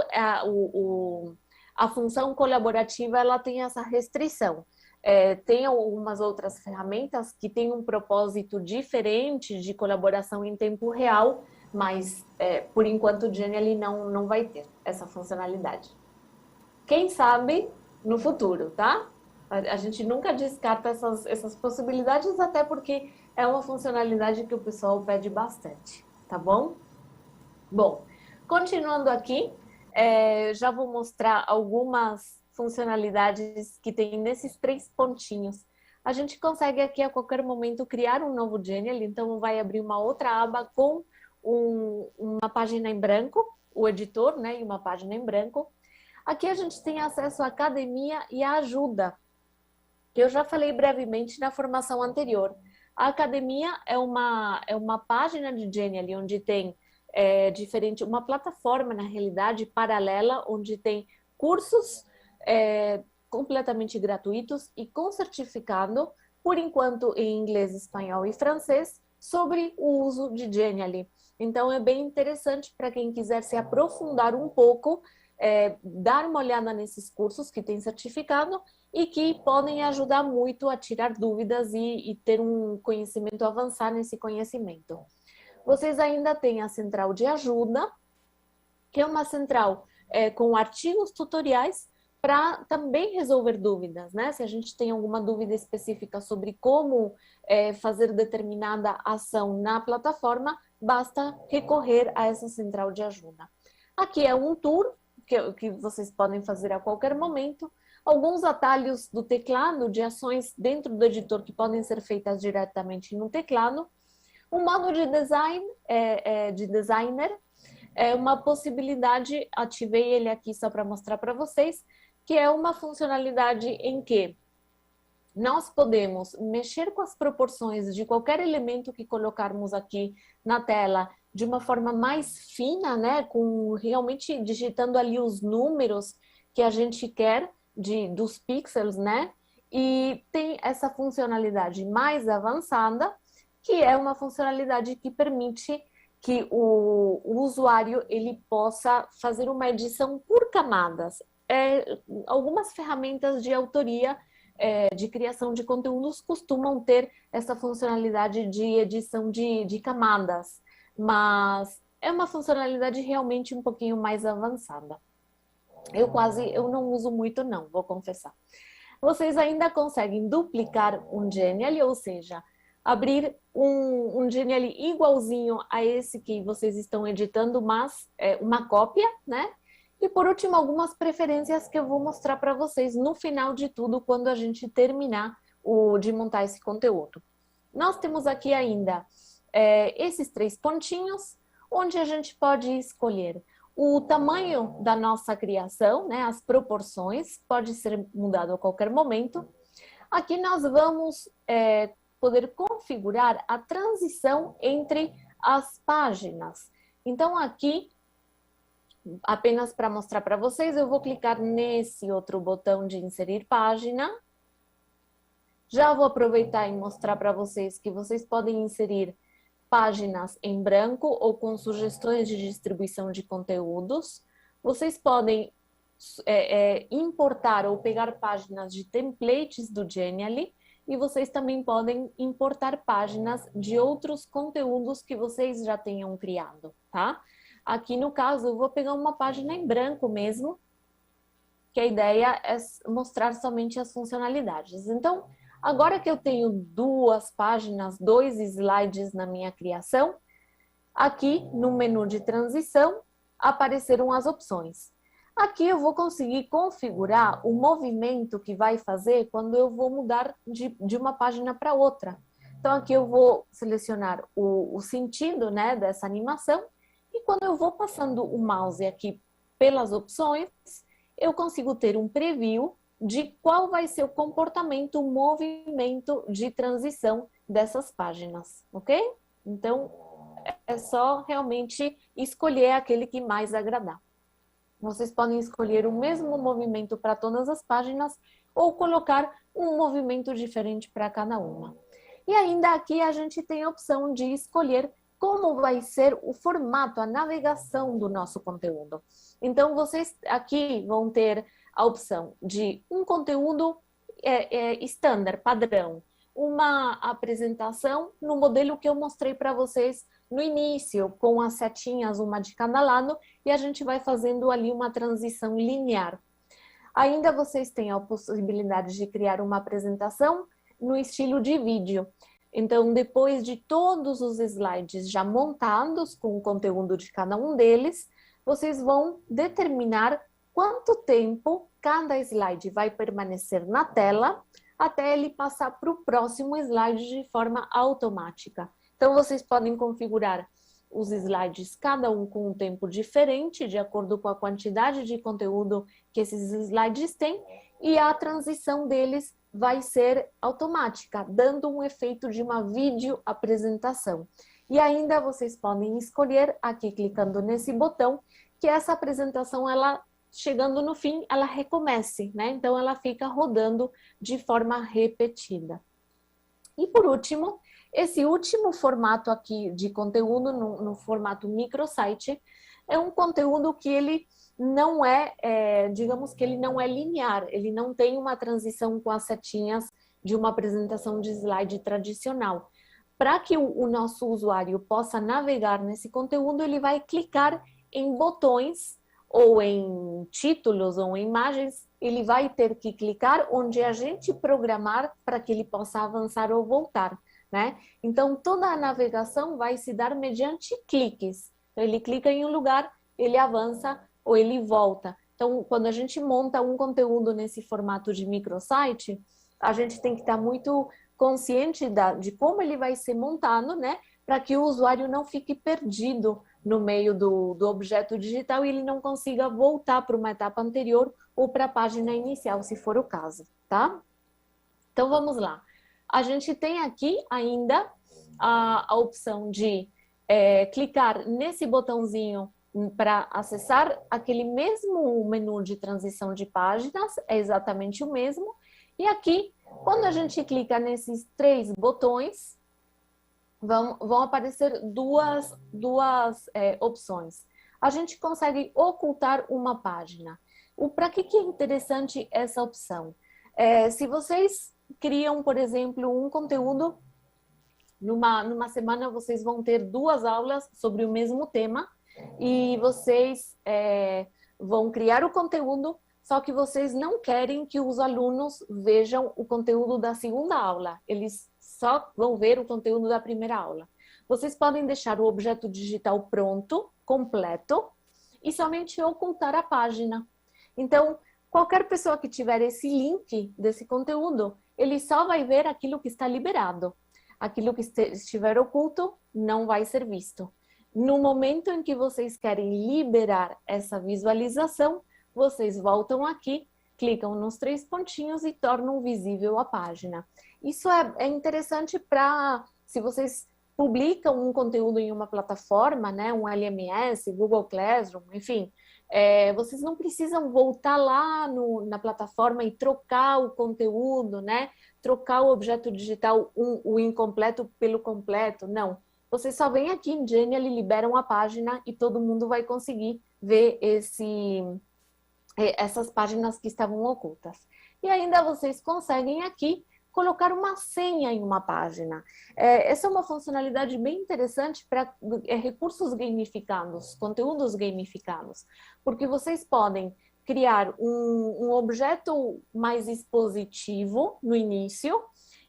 S2: a função colaborativa ela tem essa restrição. Tem algumas outras ferramentas que têm um propósito diferente de colaboração em tempo real, mas por enquanto o Genially não vai ter essa funcionalidade. Quem sabe no futuro, tá? A gente nunca descarta essas possibilidades, até porque é uma funcionalidade que o pessoal pede bastante, tá bom? Bom, continuando aqui, já vou mostrar algumas funcionalidades que tem nesses 3 pontinhos. A gente consegue aqui a qualquer momento criar um novo Genially, então vai abrir uma outra aba com uma página em branco, o editor, né, e uma página em branco. Aqui a gente tem acesso à academia e à ajuda, que eu já falei brevemente na formação anterior. A academia é uma página de Genially, onde tem uma plataforma, na realidade, paralela, onde tem cursos completamente gratuitos e com certificado, por enquanto em inglês, espanhol e francês, sobre o uso de Genially. Então é bem interessante para quem quiser se aprofundar um pouco, dar uma olhada nesses cursos que tem certificado e que podem ajudar muito a tirar dúvidas e ter um conhecimento, avançar nesse conhecimento. Vocês ainda têm a central de ajuda, que é uma central com artigos tutoriais para também resolver dúvidas, né? Se a gente tem alguma dúvida específica sobre como fazer determinada ação na plataforma, basta recorrer a essa central de ajuda. Aqui é um tour que vocês podem fazer a qualquer momento, alguns atalhos do teclado, de ações dentro do editor que podem ser feitas diretamente no teclado, um modo de design, de designer, é uma possibilidade, ativei ele aqui só para mostrar para vocês, que é uma funcionalidade em que nós podemos mexer com as proporções de qualquer elemento que colocarmos aqui na tela de uma forma mais fina, né, com realmente digitando ali os números que a gente quer dos pixels, né, e tem essa funcionalidade mais avançada, que é uma funcionalidade que permite que o usuário ele possa fazer uma edição por camadas. Algumas ferramentas de autoria de criação de conteúdos costumam ter essa funcionalidade de edição de camadas, mas é uma funcionalidade realmente um pouquinho mais avançada. Eu não uso muito não, vou confessar. Vocês ainda conseguem duplicar um Genially, ou seja, abrir um Genially igualzinho a esse que vocês estão editando, mas uma cópia, né? E por último, algumas preferências que eu vou mostrar para vocês no final de tudo, quando a gente terminar de montar esse conteúdo. Nós temos aqui ainda esses 3 pontinhos, onde a gente pode escolher o tamanho da nossa criação, né, as proporções, pode ser mudado a qualquer momento. Aqui nós vamos poder configurar a transição entre as páginas. Então aqui, apenas para mostrar para vocês, eu vou clicar nesse outro botão de inserir página. Já vou aproveitar e mostrar para vocês que vocês podem inserir páginas em branco ou com sugestões de distribuição de conteúdos. Vocês podem importar ou pegar páginas de templates do Genially e vocês também podem importar páginas de outros conteúdos que vocês já tenham criado, tá? Aqui no caso eu vou pegar uma página em branco mesmo, que a ideia é mostrar somente as funcionalidades. Então, agora que eu tenho 2 páginas, 2 slides na minha criação, aqui no menu de transição apareceram as opções. Aqui eu vou conseguir configurar o movimento que vai fazer quando eu vou mudar de uma página para outra. Então aqui eu vou selecionar o sentido, né, dessa animação e quando eu vou passando o mouse aqui pelas opções, eu consigo ter um preview de qual vai ser o comportamento, o movimento de transição dessas páginas, ok? Então, é só realmente escolher aquele que mais agradar. Vocês podem escolher o mesmo movimento para todas as páginas ou colocar um movimento diferente para cada uma. E ainda aqui a gente tem a opção de escolher como vai ser o formato, a navegação do nosso conteúdo. Então, vocês aqui vão ter a opção de um conteúdo standard, padrão, uma apresentação no modelo que eu mostrei para vocês no início, com as setinhas, uma de cada lado, e a gente vai fazendo ali uma transição linear. Ainda vocês têm a possibilidade de criar uma apresentação no estilo de vídeo. Então, depois de todos os slides já montados com o conteúdo de cada um deles, vocês vão determinar quanto tempo cada slide vai permanecer na tela até ele passar para o próximo slide de forma automática. Então, vocês podem configurar os slides, cada um com um tempo diferente, de acordo com a quantidade de conteúdo que esses slides têm, e a transição deles vai ser automática, dando um efeito de uma vídeo apresentação. E ainda vocês podem escolher, aqui clicando nesse botão, que essa apresentação, ela chegando no fim, ela recomece, né? Então, ela fica rodando de forma repetida. E por último, esse último formato aqui de conteúdo, no formato microsite, é um conteúdo que ele não digamos que ele não é linear, ele não tem uma transição com as setinhas de uma apresentação de slide tradicional. Para que o nosso usuário possa navegar nesse conteúdo, ele vai clicar em botões ou em títulos ou em imagens, ele vai ter que clicar onde a gente programar para que ele possa avançar ou voltar, né? Então, toda a navegação vai se dar mediante cliques. Então, ele clica em um lugar, ele avança ou ele volta. Então, quando a gente monta um conteúdo nesse formato de microsite, a gente tem que estar muito consciente de como ele vai ser montado, né? Para que o usuário não fique perdido no meio do objeto digital e ele não consiga voltar para uma etapa anterior ou para a página inicial, se for o caso, tá? Então, vamos lá. A gente tem aqui ainda a opção de clicar nesse botãozinho para acessar aquele mesmo menu de transição de páginas, é exatamente o mesmo. E aqui, quando a gente clica nesses 3 botões, vão aparecer duas opções. A gente consegue ocultar uma página. Para que é interessante essa opção? Se vocês criam, por exemplo, um conteúdo, numa semana vocês vão ter 2 aulas sobre o mesmo tema e vocês vão criar o conteúdo, só que vocês não querem que os alunos vejam o conteúdo da segunda aula, eles só vão ver o conteúdo da primeira aula. Vocês podem deixar o objeto digital pronto, completo, e somente ocultar a página. Então, qualquer pessoa que tiver esse link desse conteúdo, ele só vai ver aquilo que está liberado. Aquilo que estiver oculto não vai ser visto. No momento em que vocês querem liberar essa visualização, vocês voltam aqui, clicam nos 3 pontinhos e tornam visível a página. Isso é interessante para, se vocês publicam um conteúdo em uma plataforma, né, um LMS, Google Classroom, enfim, vocês não precisam voltar lá na plataforma e trocar o conteúdo, né? Trocar o objeto digital, o incompleto pelo completo, não. Vocês só vêm aqui em Genially, liberam a página e todo mundo vai conseguir ver essas páginas que estavam ocultas. E ainda vocês conseguem aqui colocar uma senha em uma página. Essa é uma funcionalidade bem interessante para recursos gamificados, conteúdos gamificados, porque vocês podem criar um objeto mais expositivo no início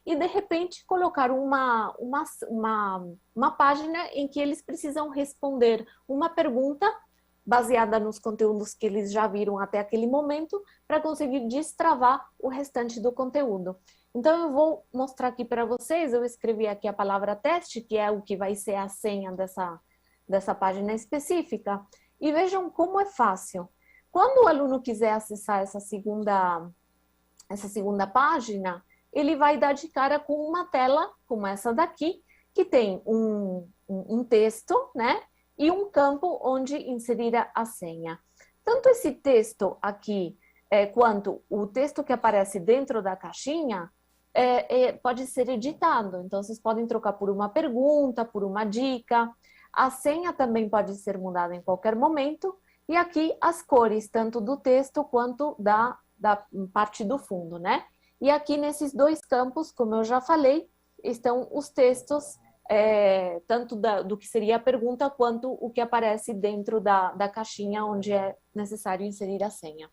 S2: e, de repente, colocar uma página em que eles precisam responder uma pergunta baseada nos conteúdos que eles já viram até aquele momento, para conseguir destravar o restante do conteúdo. Então, eu vou mostrar aqui para vocês, eu escrevi aqui a palavra teste, que é o que vai ser a senha dessa página específica, e vejam como é fácil. Quando o aluno quiser acessar essa segunda página, ele vai dar de cara com uma tela como essa daqui, que tem um texto, né? E um campo onde inserir a senha. Tanto esse texto aqui, quanto o texto que aparece dentro da caixinha, pode ser editado. Então, vocês podem trocar por uma pergunta, por uma dica. A senha também pode ser mudada em qualquer momento. E aqui as cores, tanto do texto quanto da parte do fundo, né? E aqui nesses 2 campos, como eu já falei, estão os textos, tanto do que seria a pergunta, quanto o que aparece dentro da caixinha onde é necessário inserir a senha.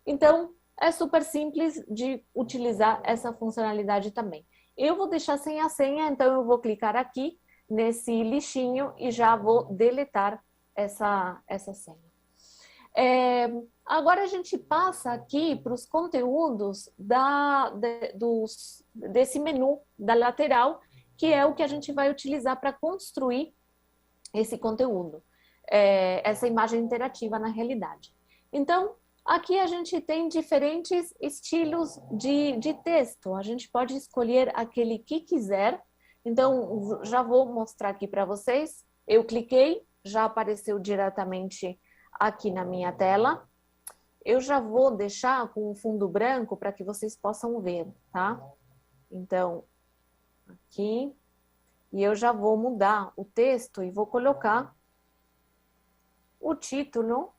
S2: Então, é super simples de utilizar essa funcionalidade também. Eu vou deixar sem a senha, então eu vou clicar aqui nesse lixinho e já vou deletar essa senha. Agora a gente passa aqui para os conteúdos desse menu da lateral, que é o que a gente vai utilizar para construir esse conteúdo, essa imagem interativa na realidade. Então, aqui a gente tem diferentes estilos de texto, a gente pode escolher aquele que quiser. Então, já vou mostrar aqui para vocês. Eu cliquei, já apareceu diretamente aqui na minha tela. Eu já vou deixar com o fundo branco para que vocês possam ver, tá? Então, aqui. E eu já vou mudar o texto e vou colocar o título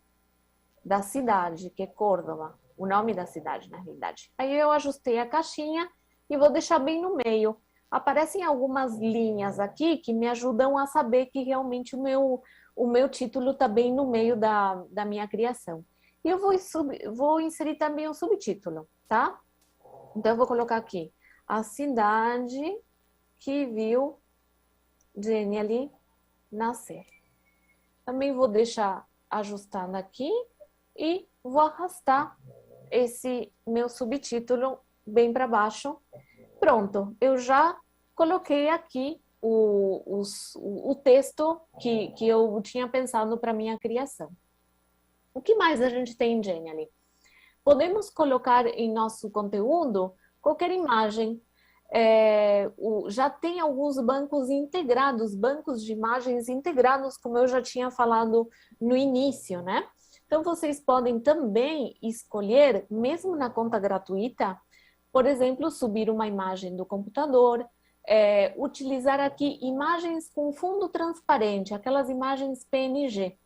S2: da cidade, que é Córdoba. O nome da cidade, na realidade. Aí eu ajustei a caixinha e vou deixar bem no meio. Aparecem algumas linhas aqui que me ajudam a saber que realmente o meu título está bem no meio da minha criação. E eu vou inserir também o subtítulo, tá? Então, eu vou colocar aqui, a cidade que viu Genially nascer. Também vou deixar ajustando aqui e vou arrastar esse meu subtítulo bem para baixo. Pronto, eu já coloquei aqui o texto que eu tinha pensado para minha criação. O que mais a gente tem em Genially? Podemos colocar em nosso conteúdo qualquer imagem. Já tem alguns bancos integrados, bancos de imagens integrados, como eu já tinha falado no início, né? Então, vocês podem também escolher, mesmo na conta gratuita, por exemplo, subir uma imagem do computador, utilizar aqui imagens com fundo transparente, aquelas imagens PNG.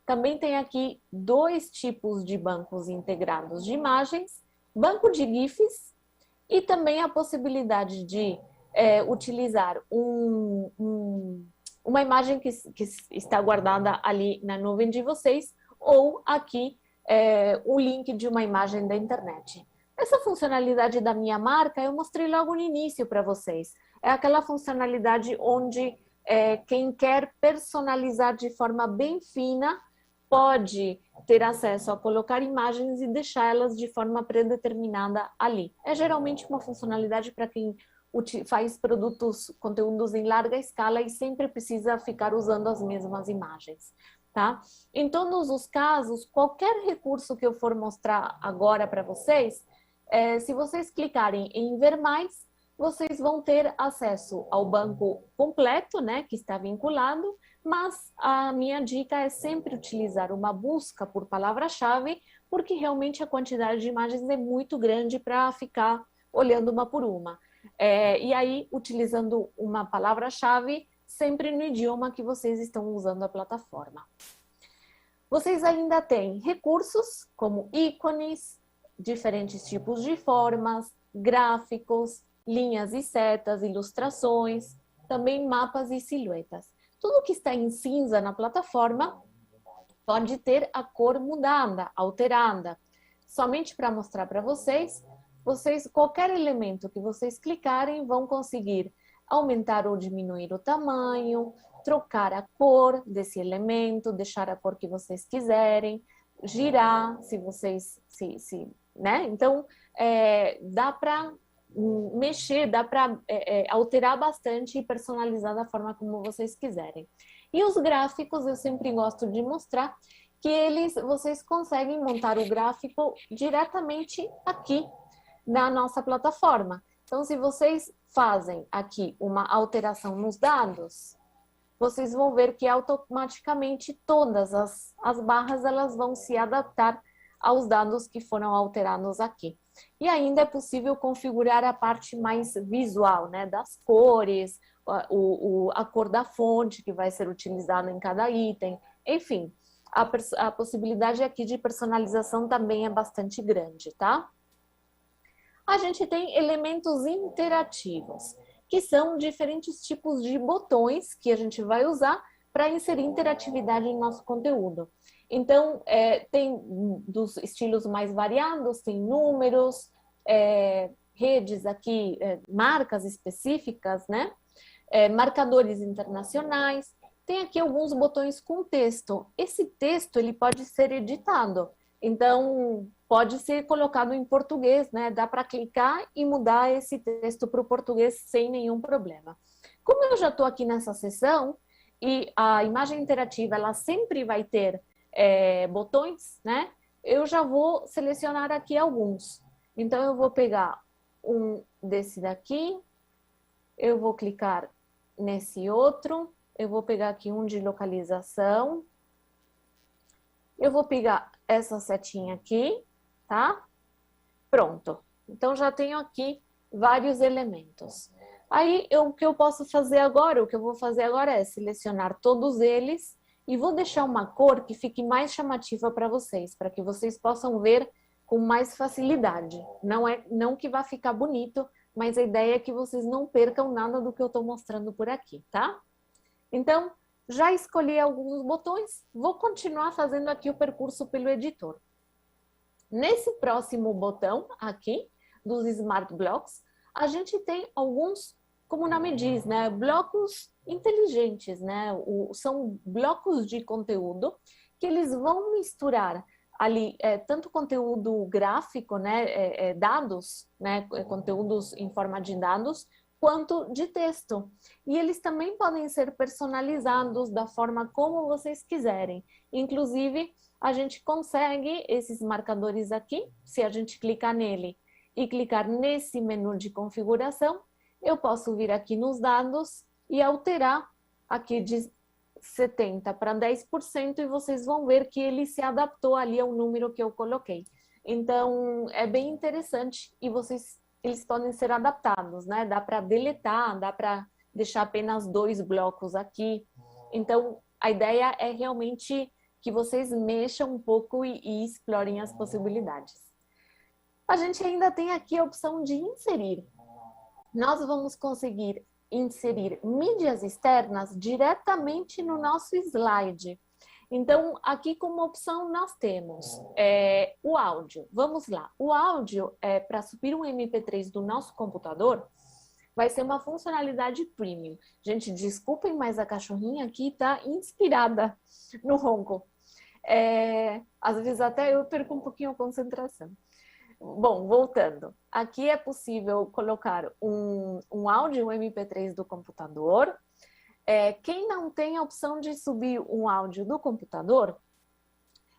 S2: Também tem aqui dois tipos de bancos integrados de imagens, banco de GIFs e também a possibilidade de utilizar uma imagem que está guardada ali na nuvem de vocês ou aqui o link de uma imagem da internet. Essa funcionalidade da minha marca eu mostrei logo no início para vocês. É aquela funcionalidade onde quem quer personalizar de forma bem fina pode ter acesso a colocar imagens e deixá-las de forma predeterminada ali. É geralmente uma funcionalidade para quem faz conteúdos em larga escala e sempre precisa ficar usando as mesmas imagens, tá? Em todos os casos, qualquer recurso que eu for mostrar agora para vocês, se vocês clicarem em ver mais, vocês vão ter acesso ao banco completo, né, que está vinculado, mas a minha dica é sempre utilizar uma busca por palavra-chave, porque realmente a quantidade de imagens é muito grande para ficar olhando uma por uma. E aí, utilizando uma palavra-chave, sempre no idioma que vocês estão usando a plataforma. Vocês ainda têm recursos como ícones, diferentes tipos de formas, gráficos, linhas e setas, ilustrações, também mapas e silhuetas. Tudo que está em cinza na plataforma pode ter a cor mudada, alterada. Somente para mostrar para vocês, qualquer elemento que vocês clicarem vão conseguir aumentar ou diminuir o tamanho, trocar a cor desse elemento, deixar a cor que vocês quiserem, girar, se vocês, né? Então, dá para mexer, dá para alterar bastante e personalizar da forma como vocês quiserem. E os gráficos, eu sempre gosto de mostrar que vocês conseguem montar o gráfico diretamente aqui na nossa plataforma. Então, se vocês fazem aqui uma alteração nos dados, vocês vão ver que automaticamente todas as barras elas vão se adaptar aos dados que foram alterados aqui. E ainda é possível configurar a parte mais visual, né, das cores, a cor da fonte que vai ser utilizada em cada item, enfim, a possibilidade aqui de personalização também é bastante grande, tá? A gente tem elementos interativos, que são diferentes tipos de botões que a gente vai usar para inserir interatividade em nosso conteúdo. Então, tem dos estilos mais variados, tem números, redes aqui, marcas específicas, né? Marcadores internacionais. Tem aqui alguns botões com texto. Esse texto, ele pode ser editado. Então, pode ser colocado em português, né? Dá para clicar e mudar esse texto para o português sem nenhum problema. Como eu já estou aqui nessa seção, e a imagem interativa, ela sempre vai ter botões, né? Eu já vou selecionar aqui alguns. Então, eu vou pegar um desse daqui, eu vou clicar nesse outro, eu vou pegar aqui um de localização, eu vou pegar essa setinha aqui, tá? Pronto. Então, já tenho aqui vários elementos. Aí, o que eu posso fazer agora, o que eu vou fazer agora é selecionar todos eles e vou deixar uma cor que fique mais chamativa para vocês, para que vocês possam ver com mais facilidade. Não que vá ficar bonito, mas a ideia é que vocês não percam nada do que eu estou mostrando por aqui, tá? Então, já escolhi alguns botões, vou continuar fazendo aqui o percurso pelo editor. Nesse próximo botão aqui, dos Smart Blocks, a gente tem alguns, como o nome diz, né, blocos inteligentes, né? São blocos de conteúdo que eles vão misturar ali tanto conteúdo gráfico, né, dados, né, conteúdos em forma de dados, quanto de texto. E eles também podem ser personalizados da forma como vocês quiserem. Inclusive, a gente consegue esses marcadores aqui, se a gente clicar nele e clicar nesse menu de configuração, eu posso vir aqui nos dados e alterar aqui de 70 para 10% e vocês vão ver que ele se adaptou ali ao número que eu coloquei. Então, é bem interessante e eles podem ser adaptados, né? Dá para deletar, dá para deixar apenas 2 blocos aqui. Então, a ideia é realmente que vocês mexam um pouco e explorem as possibilidades. A gente ainda tem aqui a opção de inserir. Nós vamos conseguir inserir mídias externas diretamente no nosso slide. Então, aqui como opção nós temos o áudio. Vamos lá. O áudio, para subir um MP3 do nosso computador, vai ser uma funcionalidade premium. Gente, desculpem, mas a cachorrinha aqui está inspirada no ronco. Às vezes até eu perco um pouquinho a concentração. Bom, voltando. Aqui é possível colocar um áudio, um MP3 do computador. Quem não tem a opção de subir um áudio do computador,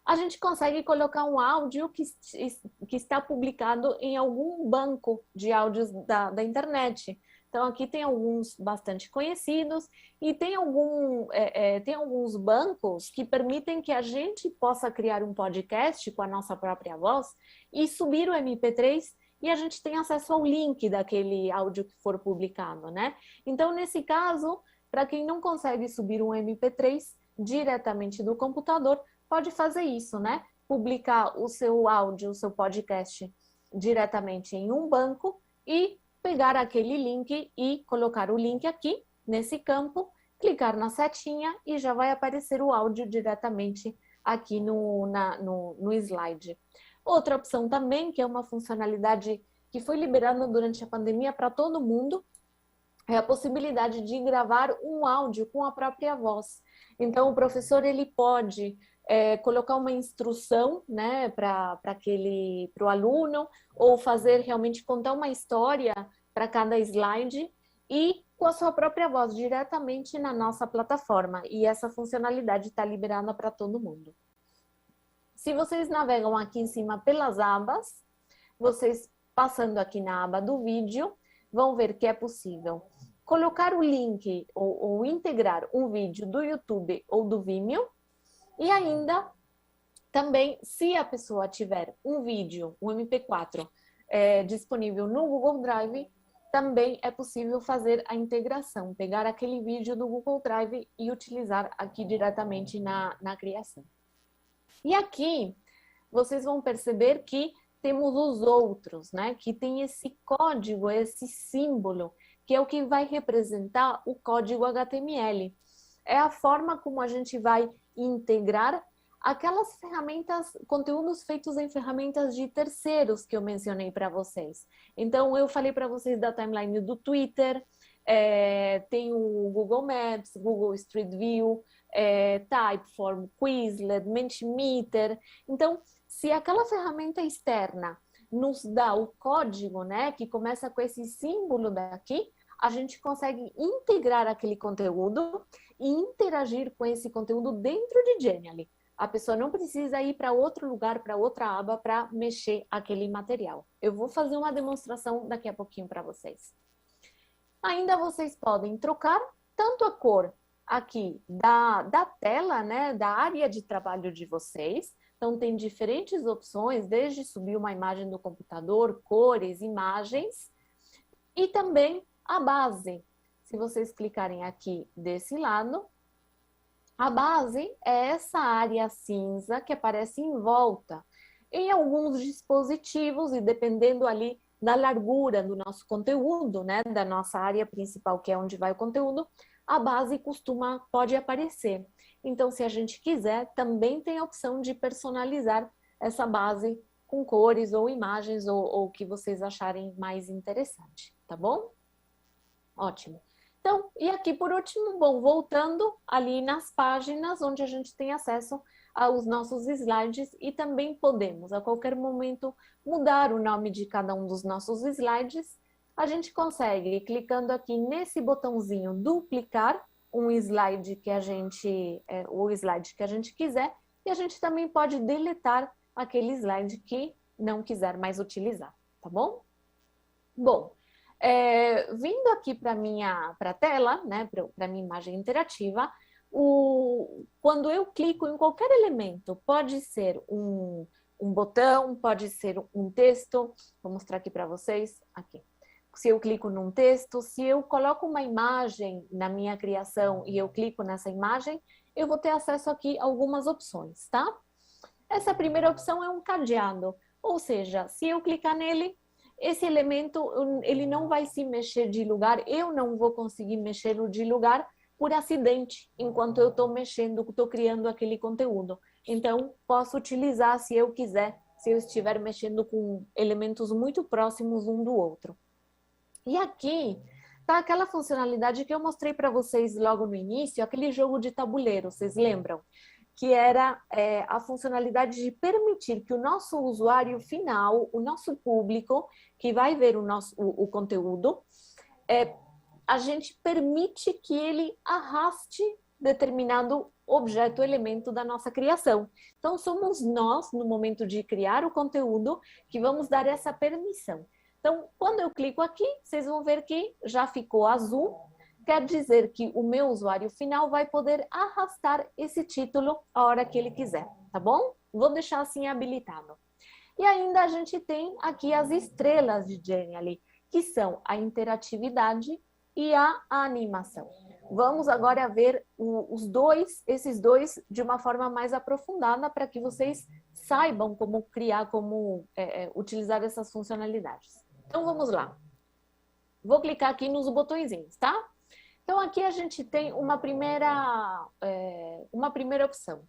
S2: a gente consegue colocar um áudio que está publicado em algum banco de áudios da internet. Então, aqui tem alguns bastante conhecidos e tem alguns bancos que permitem que a gente possa criar um podcast com a nossa própria voz e subir o MP3 e a gente tem acesso ao link daquele áudio que for publicado, né? Então, nesse caso, para quem não consegue subir um MP3 diretamente do computador, pode fazer isso, né? Publicar o seu áudio, o seu podcast diretamente em um banco e pegar aquele link e colocar o link aqui, nesse campo, clicar na setinha e já vai aparecer o áudio diretamente aqui no slide. Outra opção também, que é uma funcionalidade que foi liberada durante a pandemia para todo mundo, é a possibilidade de gravar um áudio com a própria voz. Então, o professor ele pode colocar uma instrução, né, para o aluno, ou fazer realmente contar uma história para cada slide e com a sua própria voz diretamente na nossa plataforma. E essa funcionalidade está liberada para todo mundo. Se vocês navegam aqui em cima pelas abas, vocês passando aqui na aba do vídeo, vão ver que é possível colocar o link ou integrar um vídeo do YouTube ou do Vimeo. E ainda, também, se a pessoa tiver um vídeo, um MP4, disponível no Google Drive, também é possível fazer a integração, pegar aquele vídeo do Google Drive e utilizar aqui diretamente na criação. E aqui, vocês vão perceber que temos os outros, né? Que tem esse código, esse símbolo, que é o que vai representar o código HTML. É a forma como a gente vai integrar aquelas ferramentas, conteúdos feitos em ferramentas de terceiros que eu mencionei para vocês. Então, eu falei para vocês da timeline do Twitter, tem o Google Maps, Google Street View, Typeform, Quizlet, Mentimeter. Então, se aquela ferramenta externa nos dá o código, né, que começa com esse símbolo daqui, a gente consegue integrar aquele conteúdo e interagir com esse conteúdo dentro de Genially. A pessoa não precisa ir para outro lugar, para outra aba, para mexer aquele material. Eu vou fazer uma demonstração daqui a pouquinho para vocês. Ainda vocês podem trocar tanto a cor aqui da tela, né, da área de trabalho de vocês. Então, tem diferentes opções, desde subir uma imagem do computador, cores, imagens, e também a base. Se vocês clicarem aqui desse lado, a base é essa área cinza que aparece em volta. Em alguns dispositivos, e dependendo ali da largura do nosso conteúdo, né, da nossa área principal, que é onde vai o conteúdo, a base pode aparecer. Então, se a gente quiser, também tem a opção de personalizar essa base com cores ou imagens ou o que vocês acharem mais interessante, tá bom? Ótimo. Então, e aqui por último, bom, voltando ali nas páginas onde a gente tem acesso aos nossos slides e também podemos, a qualquer momento, mudar o nome de cada um dos nossos slides. A gente consegue, clicando aqui nesse botãozinho, duplicar um slide que a gente, o slide que a gente quiser, e a gente também pode deletar aquele slide que não quiser mais utilizar, tá bom? Bom, vindo aqui para a tela, né, para a minha imagem interativa, quando eu clico em qualquer elemento, pode ser um botão, pode ser um texto, vou mostrar aqui para vocês, aqui. Se eu clico num texto, se eu coloco uma imagem na minha criação e eu clico nessa imagem, eu vou ter acesso aqui a algumas opções, tá? Essa primeira opção é um cadeado, ou seja, se eu clicar nele, esse elemento ele não vai se mexer de lugar, eu não vou conseguir mexê-lo de lugar por acidente, enquanto eu estou mexendo, estou criando aquele conteúdo. Então, posso utilizar se eu quiser, se eu estiver mexendo com elementos muito próximos um do outro. E aqui está aquela funcionalidade que eu mostrei para vocês logo no início, aquele jogo de tabuleiro, vocês lembram? Que era a funcionalidade de permitir que o nosso usuário final, o nosso público, que vai ver o conteúdo, a gente permite que ele arraste determinado objeto, elemento da nossa criação. Então, somos nós, no momento de criar o conteúdo, que vamos dar essa permissão. Então, quando eu clico aqui, vocês vão ver que já ficou azul, quer dizer que o meu usuário final vai poder arrastar esse título a hora que ele quiser, tá bom? Vou deixar assim habilitado. E ainda a gente tem aqui as estrelas de Genially, que são a interatividade e a animação. Vamos agora ver esses dois de uma forma mais aprofundada para que vocês saibam como criar, como utilizar essas funcionalidades. Então vamos lá. Vou clicar aqui nos botõezinhos, tá? Então aqui a gente tem uma primeira opção.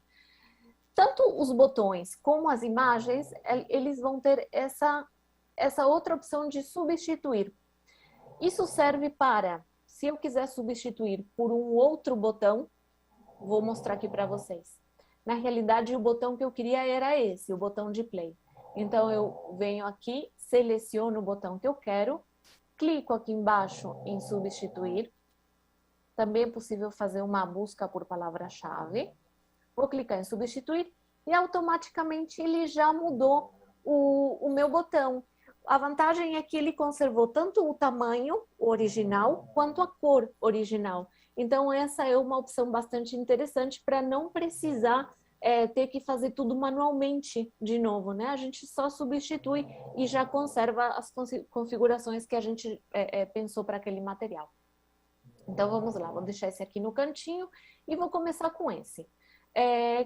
S2: Tanto os botões como as imagens, eles vão ter essa outra opção de substituir. Isso serve para, se eu quiser substituir por um outro botão, vou mostrar aqui para vocês. Na realidade, o botão que eu queria era esse, o botão de play. Então, eu venho aqui, seleciono o botão que eu quero, clico aqui embaixo em substituir. Também é possível fazer uma busca por palavra-chave. Vou clicar em substituir e automaticamente ele já mudou o meu botão. A vantagem é que ele conservou tanto o tamanho original quanto a cor original. Então, essa é uma opção bastante interessante para não precisar ter que fazer tudo manualmente de novo, né? A gente só substitui e já conserva as configurações que a gente pensou para aquele material. Então, vamos lá, vou deixar esse aqui no cantinho e vou começar com esse.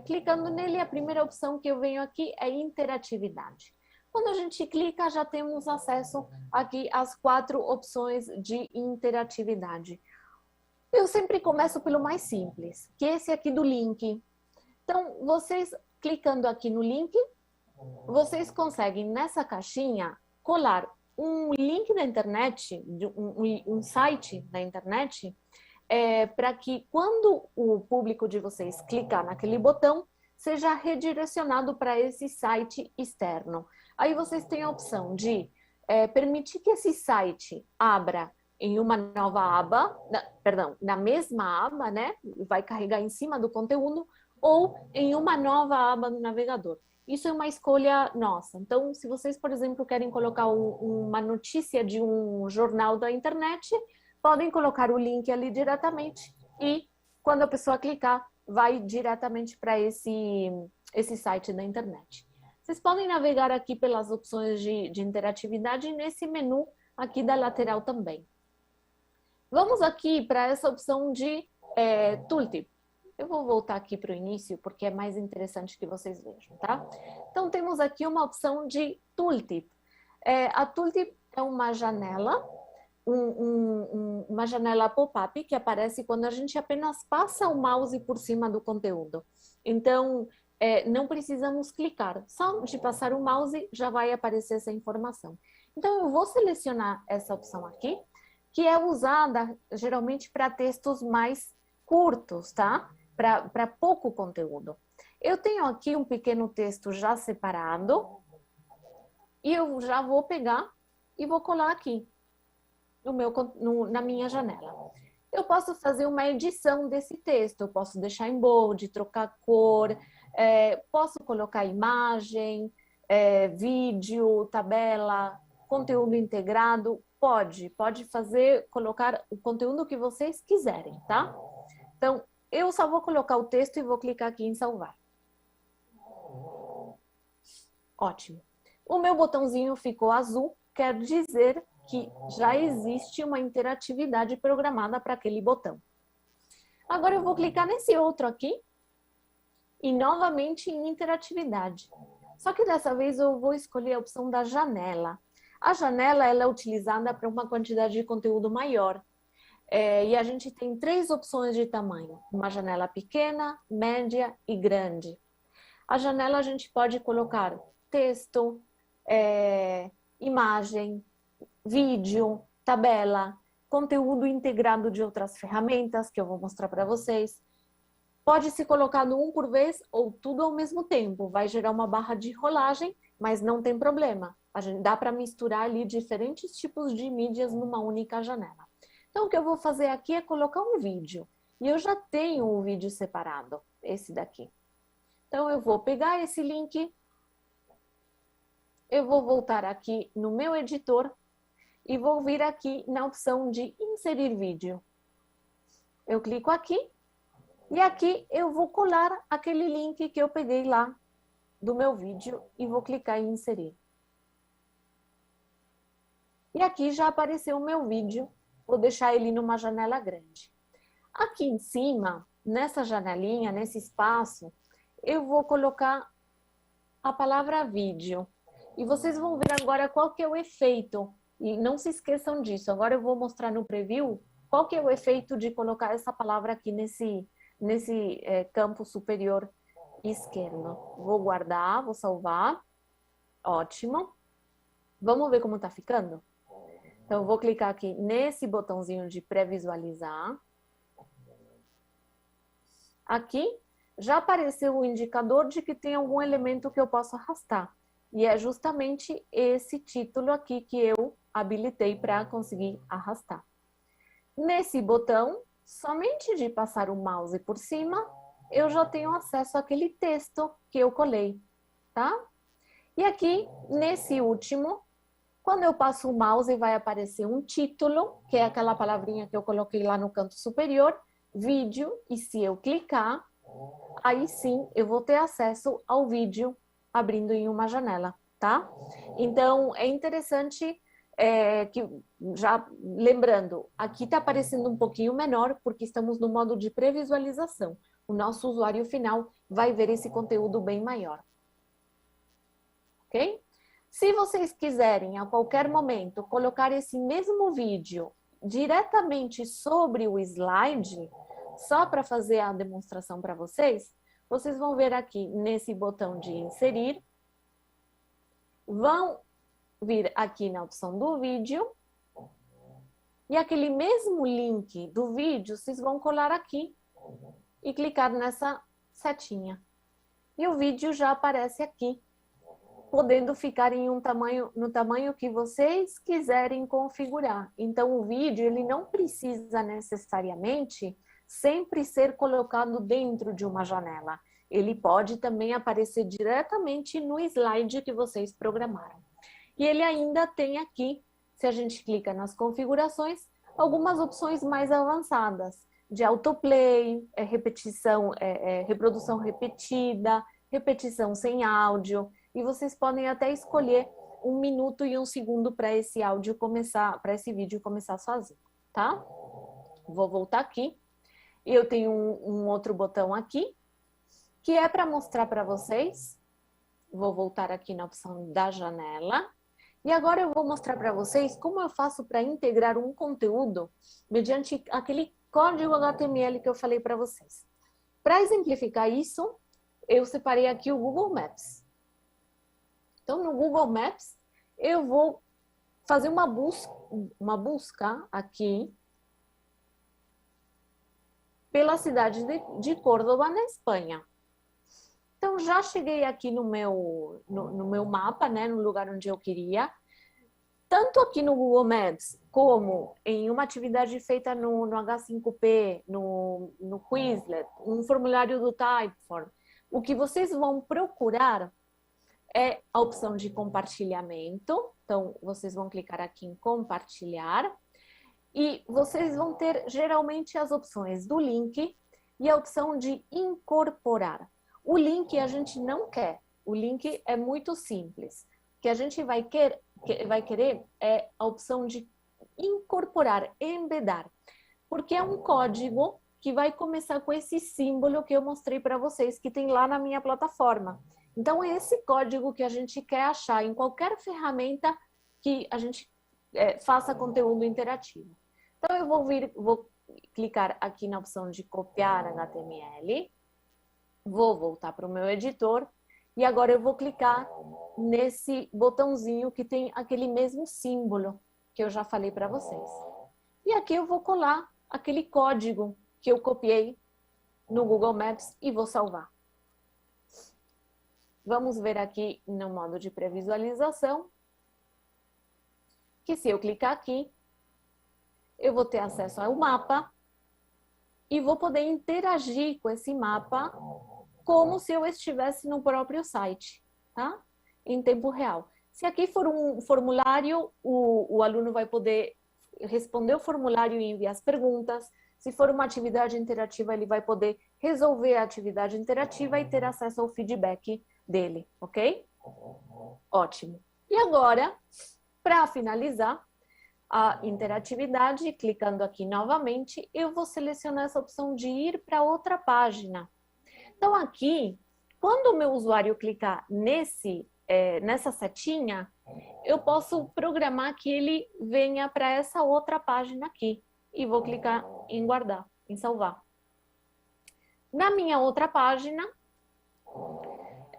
S2: Clicando nele, a primeira opção que eu venho aqui é interatividade. Quando a gente clica, já temos acesso aqui às 4 opções de interatividade. Eu sempre começo pelo mais simples, que é esse aqui do link. Então, vocês clicando aqui no link, vocês conseguem nessa caixinha colar um link da internet, um site da internet, para que quando o público de vocês clicar naquele botão, seja redirecionado para esse site externo. Aí vocês têm a opção de permitir que esse site abra em uma nova aba, na mesma aba, né? Vai carregar em cima do conteúdo, ou em uma nova aba no navegador. Isso é uma escolha nossa. Então, se vocês, por exemplo, querem colocar uma notícia de um jornal da internet, podem colocar o link ali diretamente e, quando a pessoa clicar, vai diretamente para esse site da internet. Vocês podem navegar aqui pelas opções de interatividade nesse menu aqui da lateral também. Vamos aqui para essa opção de tooltip. Eu vou voltar aqui para o início, porque é mais interessante que vocês vejam, tá? Então, temos aqui uma opção de tooltip. A tooltip é uma janela, uma janela pop-up que aparece quando a gente apenas passa o mouse por cima do conteúdo. Então, não precisamos clicar. Só de passar o mouse já vai aparecer essa informação. Então, eu vou selecionar essa opção aqui, que é usada geralmente para textos mais curtos, tá? Para pouco conteúdo. Eu tenho aqui um pequeno texto já separado e eu já vou pegar e vou colar aqui na minha janela. Eu posso fazer uma edição desse texto, eu posso deixar em bold, trocar cor, posso colocar imagem, vídeo, tabela, conteúdo integrado, pode fazer, colocar o conteúdo que vocês quiserem, tá? Então, eu só vou colocar o texto e vou clicar aqui em salvar. Ótimo. O meu botãozinho ficou azul, quer dizer que já existe uma interatividade programada para aquele botão. Agora eu vou clicar nesse outro aqui e novamente em interatividade. Só que dessa vez eu vou escolher a opção da janela. A janela ela é utilizada para uma quantidade de conteúdo maior. E a gente tem 3 opções de tamanho. Uma janela pequena, média e grande. A janela a gente pode colocar texto, imagem, vídeo, tabela, conteúdo integrado de outras ferramentas que eu vou mostrar para vocês. Pode ser colocado um por vez ou tudo ao mesmo tempo. Vai gerar uma barra de rolagem, mas não tem problema. Dá para misturar ali diferentes tipos de mídias numa única janela. Então, o que eu vou fazer aqui é colocar um vídeo. E eu já tenho o vídeo separado, esse daqui. Então, eu vou pegar esse link, eu vou voltar aqui no meu editor e vou vir aqui na opção de inserir vídeo. Eu clico aqui e aqui eu vou colar aquele link que eu peguei lá do meu vídeo e vou clicar em inserir. E aqui já apareceu o meu vídeo, vou deixar ele numa janela grande. Aqui em cima, nessa janelinha, nesse espaço, eu vou colocar a palavra vídeo. E vocês vão ver agora qual que é o efeito. E não se esqueçam disso. Agora eu vou mostrar no preview qual que é o efeito de colocar essa palavra aqui nesse campo superior esquerdo. Vou guardar, vou salvar. Ótimo. Vamos ver como está ficando? Então, eu vou clicar aqui nesse botãozinho de pré-visualizar. Aqui já apareceu o indicador de que tem algum elemento que eu posso arrastar. E é justamente esse título aqui que eu habilitei para conseguir arrastar. Nesse botão, somente de passar o mouse por cima, eu já tenho acesso àquele texto que eu colei, tá? E aqui, nesse último, quando eu passo o mouse, vai aparecer um título, que é aquela palavrinha que eu coloquei lá no canto superior, vídeo, e se eu clicar, aí sim eu vou ter acesso ao vídeo abrindo em uma janela, tá? Então, é interessante que, já lembrando, aqui está aparecendo um pouquinho menor, porque estamos no modo de previsualização. O nosso usuário final vai ver esse conteúdo bem maior. Ok? Se vocês quiserem, a qualquer momento, colocar esse mesmo vídeo diretamente sobre o slide, só para fazer a demonstração para vocês, vocês vão ver aqui nesse botão de inserir, vão vir aqui na opção do vídeo, e aquele mesmo link do vídeo, vocês vão colar aqui e clicar nessa setinha. E o vídeo já aparece aqui, podendo ficar em no tamanho que vocês quiserem configurar. Então, o vídeo, ele não precisa necessariamente sempre ser colocado dentro de uma janela. Ele pode também aparecer diretamente no slide que vocês programaram. E ele ainda tem aqui, se a gente clica nas configurações, algumas opções mais avançadas, de autoplay, repetição, reprodução repetida, repetição sem áudio, e vocês podem até escolher 1 minuto e 1 segundo para esse áudio começar, para esse vídeo começar sozinho, tá? Vou voltar aqui. E eu tenho um outro botão aqui, que é para mostrar para vocês. Vou voltar aqui na opção da janela. E agora eu vou mostrar para vocês como eu faço para integrar um conteúdo mediante aquele código HTML que eu falei para vocês. Para exemplificar isso, eu separei aqui o Google Maps. Então, no Google Maps, eu vou fazer uma busca aqui pela cidade de Córdoba, na Espanha. Então, já cheguei aqui no meu mapa, né, no lugar onde eu queria. Tanto aqui no Google Maps, como em uma atividade feita no H5P, no Quizlet, um formulário do Typeform, o que vocês vão procurar é a opção de compartilhamento. Então, vocês vão clicar aqui em compartilhar e vocês vão ter geralmente as opções do link e a opção de incorporar. O link a gente não quer, o link é muito simples. O que a gente vai querer é a opção de incorporar, embedar, porque é um código que vai começar com esse símbolo que eu mostrei para vocês, que tem lá na minha plataforma. Então, é esse código que a gente quer achar em qualquer ferramenta que a gente faça conteúdo interativo. Então, eu vou clicar aqui na opção de copiar HTML, vou voltar para o meu editor, e agora eu vou clicar nesse botãozinho que tem aquele mesmo símbolo que eu já falei para vocês. E aqui eu vou colar aquele código que eu copiei no Google Maps e vou salvar. Vamos ver aqui no modo de previsualização, que se eu clicar aqui, eu vou ter acesso ao mapa e vou poder interagir com esse mapa como se eu estivesse no próprio site, tá? Em tempo real. Se aqui for um formulário, o aluno vai poder responder o formulário e enviar as perguntas. Se for uma atividade interativa, ele vai poder resolver a atividade interativa e ter acesso ao feedback dele, ok? Ótimo. E agora, para finalizar a interatividade, clicando aqui novamente, eu vou selecionar essa opção de ir para outra página. Então, aqui, quando o meu usuário clicar nessa setinha, eu posso programar que ele venha para essa outra página aqui. E vou clicar em guardar, em salvar. Na minha outra página,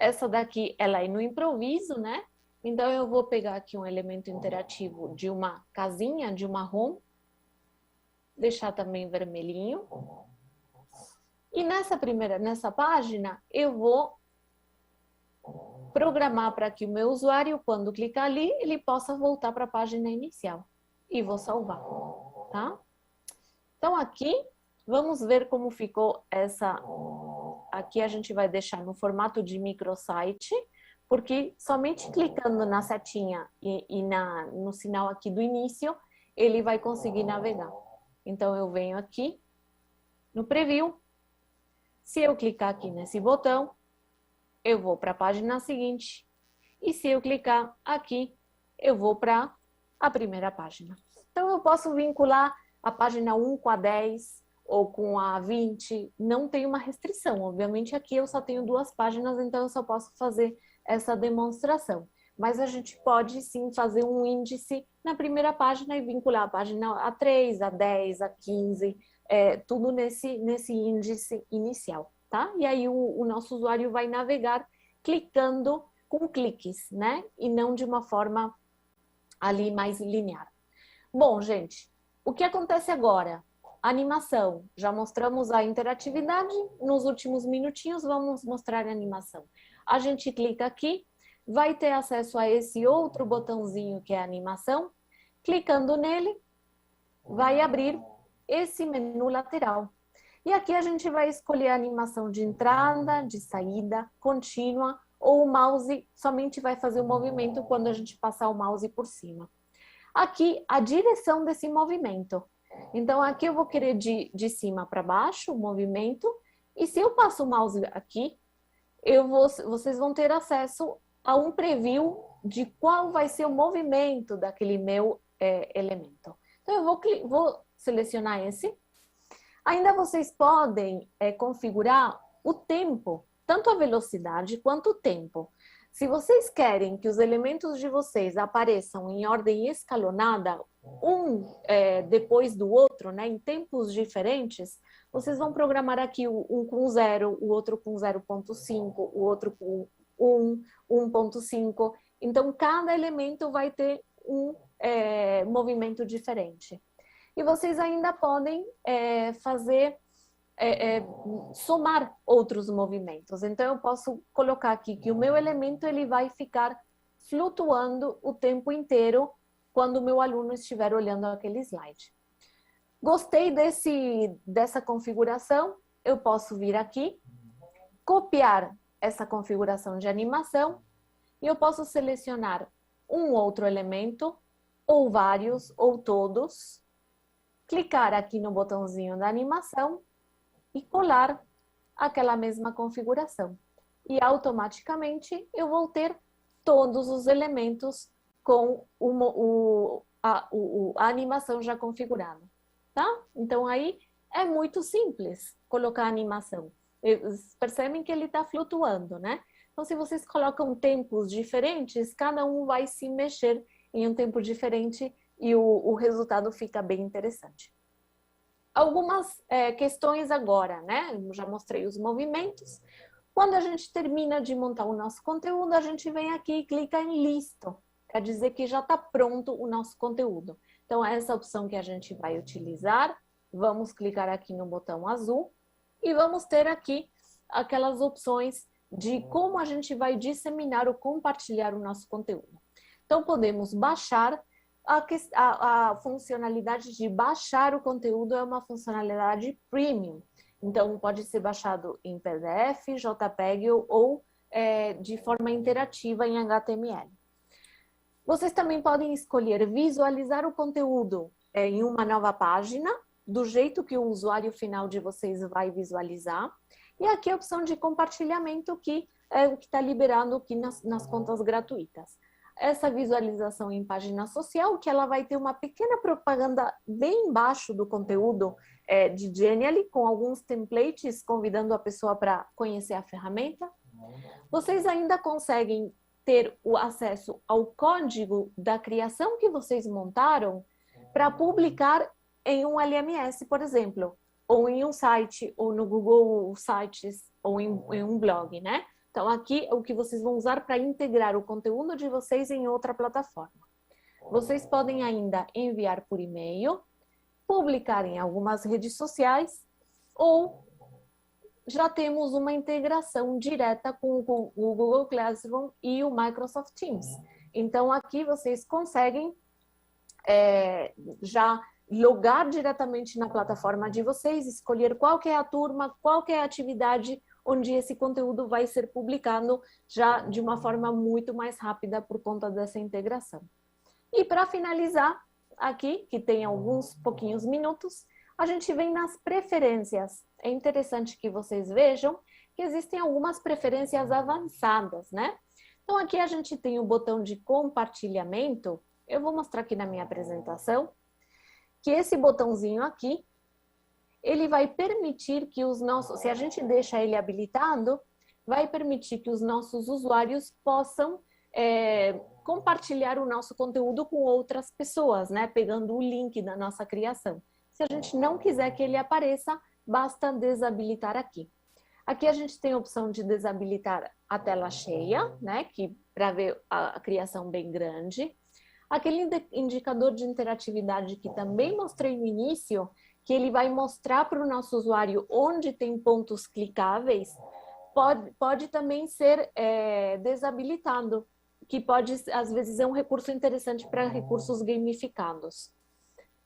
S2: essa daqui, ela é no improviso, né? Então, eu vou pegar aqui um elemento interativo de uma casinha, de uma home, deixar também vermelhinho. E nessa página, eu vou programar para que o meu usuário, quando clicar ali, ele possa voltar para a página inicial. E vou salvar, tá? Então, aqui, vamos ver como ficou essa... Aqui a gente vai deixar no formato de microsite, porque somente clicando na setinha e no sinal aqui do início, ele vai conseguir navegar. Então, eu venho aqui no preview. Se eu clicar aqui nesse botão, eu vou para a página seguinte. E se eu clicar aqui, eu vou para a primeira página. Então, eu posso vincular a página 1 com a 10 ou com a 20. Não tem uma restrição. Obviamente, aqui eu só tenho 2 páginas, então eu só posso fazer essa demonstração. Mas a gente pode, sim, fazer um índice na primeira página e vincular a página A3, A10, A15, tudo nesse índice inicial, tá? E aí o nosso usuário vai navegar clicando com cliques, né? E não de uma forma ali mais linear. Bom, gente, o que acontece agora? Animação. Já mostramos a interatividade. Nos últimos minutinhos, vamos mostrar a animação. A gente clica aqui, vai ter acesso a esse outro botãozinho que é a animação. Clicando nele, vai abrir esse menu lateral. E aqui a gente vai escolher a animação de entrada, de saída, contínua, ou o mouse somente vai fazer o movimento quando a gente passar o mouse por cima. Aqui, a direção desse movimento. Então, aqui eu vou querer de cima para baixo o movimento, e se eu passo o mouse aqui, vocês vão ter acesso a um preview de qual vai ser o movimento daquele meu elemento. Então, eu vou selecionar esse. Ainda vocês podem configurar o tempo, tanto a velocidade quanto o tempo. Se vocês querem que os elementos de vocês apareçam em ordem escalonada, depois do outro, né, em tempos diferentes, vocês vão programar aqui um com 0, o outro com 0.5, o outro com 1.5. Então, cada elemento vai ter um movimento diferente. E vocês ainda podem fazer somar outros movimentos. Então, eu posso colocar aqui que o meu elemento ele vai ficar flutuando o tempo inteiro quando o meu aluno estiver olhando aquele slide. Gostei dessa configuração, eu posso vir aqui, copiar essa configuração de animação e eu posso selecionar um outro elemento, ou vários, ou todos, clicar aqui no botãozinho da animação e colar aquela mesma configuração. E automaticamente eu vou ter todos os elementos com a animação já configurada, tá? Então aí é muito simples colocar a animação. Eles percebem que ele está flutuando, né? Então se vocês colocam tempos diferentes, cada um vai se mexer em um tempo diferente e o resultado fica bem interessante. Algumas questões agora, né? Eu já mostrei os movimentos. Quando a gente termina de montar o nosso conteúdo, a gente vem aqui e clica em Listo. Quer dizer que já está pronto o nosso conteúdo. Então, essa opção que a gente vai utilizar. Vamos clicar aqui no botão azul e vamos ter aqui aquelas opções de como a gente vai disseminar ou compartilhar o nosso conteúdo. Então, podemos baixar. A funcionalidade de baixar o conteúdo é uma funcionalidade premium. Então, pode ser baixado em PDF, JPEG ou de forma interativa em HTML. Vocês também podem escolher visualizar o conteúdo em uma nova página, do jeito que o usuário final de vocês vai visualizar. E aqui a opção de compartilhamento, que é o que está liberado aqui nas contas gratuitas. Essa visualização em página social, que ela vai ter uma pequena propaganda bem embaixo do conteúdo de Genially, com alguns templates convidando a pessoa para conhecer a ferramenta. Vocês ainda conseguem ter o acesso ao código da criação que vocês montaram para publicar em um LMS, por exemplo, ou em um site, ou no Google Sites, ou em um blog, né? Então, aqui é o que vocês vão usar para integrar o conteúdo de vocês em outra plataforma. Vocês podem ainda enviar por e-mail, publicar em algumas redes sociais, ou já temos uma integração direta com o Google Classroom e o Microsoft Teams. Então, aqui vocês conseguem já logar diretamente na plataforma de vocês, escolher qual que é a turma, qual que é a atividade onde esse conteúdo vai ser publicado já de uma forma muito mais rápida por conta dessa integração. E para finalizar, aqui, que tem alguns pouquinhos minutos, a gente vem nas preferências. É interessante que vocês vejam que existem algumas preferências avançadas, né? Então aqui a gente tem o botão de compartilhamento. Eu vou mostrar aqui na minha apresentação que esse botãozinho aqui, ele vai permitir que os nossos, se a gente deixa ele habilitado, vai permitir que os nossos usuários possam compartilhar o nosso conteúdo com outras pessoas, né? Pegando o link da nossa criação. Se a gente não quiser que ele apareça, basta desabilitar aqui. Aqui a gente tem a opção de desabilitar a tela cheia, né? Que para ver a criação bem grande. Aquele indicador de interatividade que também mostrei no início, que ele vai mostrar para o nosso usuário onde tem pontos clicáveis, pode também ser desabilitado, que pode, às vezes, é um recurso interessante para recursos gamificados.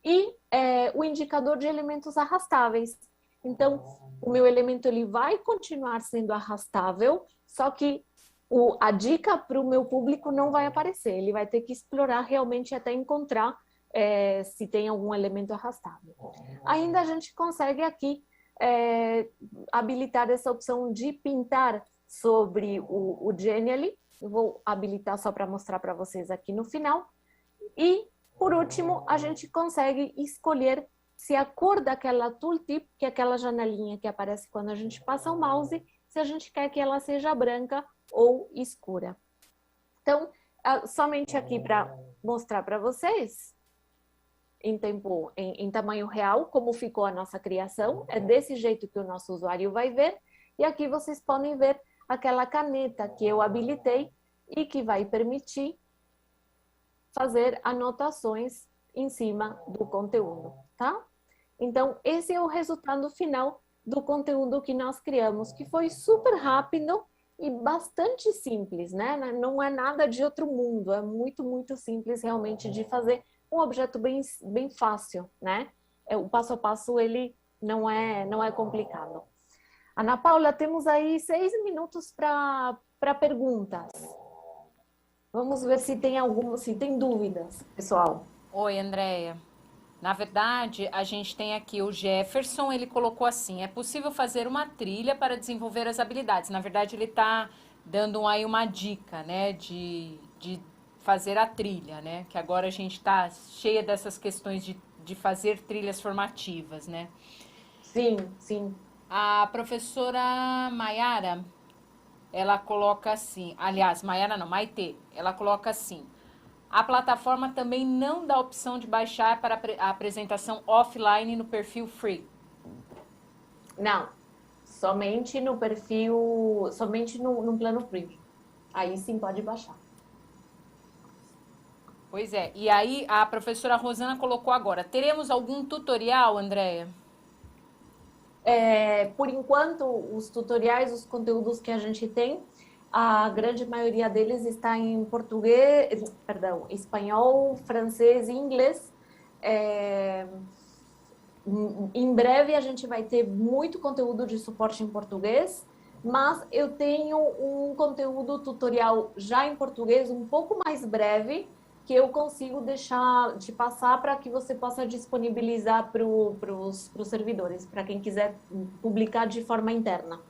S2: E o indicador de elementos arrastáveis. Então, o meu elemento ele vai continuar sendo arrastável, só que a dica para o meu público não vai aparecer. Ele vai ter que explorar realmente até encontrar se tem algum elemento arrastável. Ainda a gente consegue aqui habilitar essa opção de pintar sobre o Genially. Eu vou habilitar só para mostrar para vocês aqui no final. E, por último, a gente consegue escolher se a cor daquela tooltip, que é aquela janelinha que aparece quando a gente passa o mouse, se a gente quer que ela seja branca ou escura. Então, somente aqui para mostrar para vocês, em tamanho real, como ficou a nossa criação. É desse jeito que o nosso usuário vai ver. E aqui vocês podem ver aquela caneta que eu habilitei e que vai permitir fazer anotações em cima do conteúdo, tá? Então, esse é o resultado final do conteúdo que nós criamos, que foi super rápido e bastante simples, né? Não é nada de outro mundo, é muito, muito simples realmente de fazer um objeto bem fácil, né? O passo a passo, ele não é complicado. Ana Paula, temos aí 6 minutos para perguntas. Vamos ver se tem se tem dúvidas, pessoal.
S1: Oi, Andréia. Na verdade, a gente tem aqui o Jefferson, ele colocou assim: é possível fazer uma trilha para desenvolver as habilidades. Na verdade, ele está dando aí uma dica, né, de fazer a trilha, né? Que agora a gente está cheia dessas questões de fazer trilhas formativas, né?
S2: Sim, sim.
S1: A professora Maiara, ela coloca assim, aliás, Maiara não, Maitê, ela coloca assim: a plataforma também não dá opção de baixar para a apresentação offline no perfil free.
S2: Não, somente no perfil, somente no plano premium. Aí sim pode baixar.
S1: Pois é, e aí a professora Rosana colocou agora: teremos algum tutorial, Andréia?
S2: Por enquanto, os tutoriais, os conteúdos que a gente tem, a grande maioria deles está em português, perdão, espanhol, francês e inglês. É, em breve a gente vai ter muito conteúdo de suporte em português, mas eu tenho um conteúdo tutorial já em português, um pouco mais breve, que eu consigo deixar de passar para que você possa disponibilizar para os servidores, para quem quiser publicar de forma interna.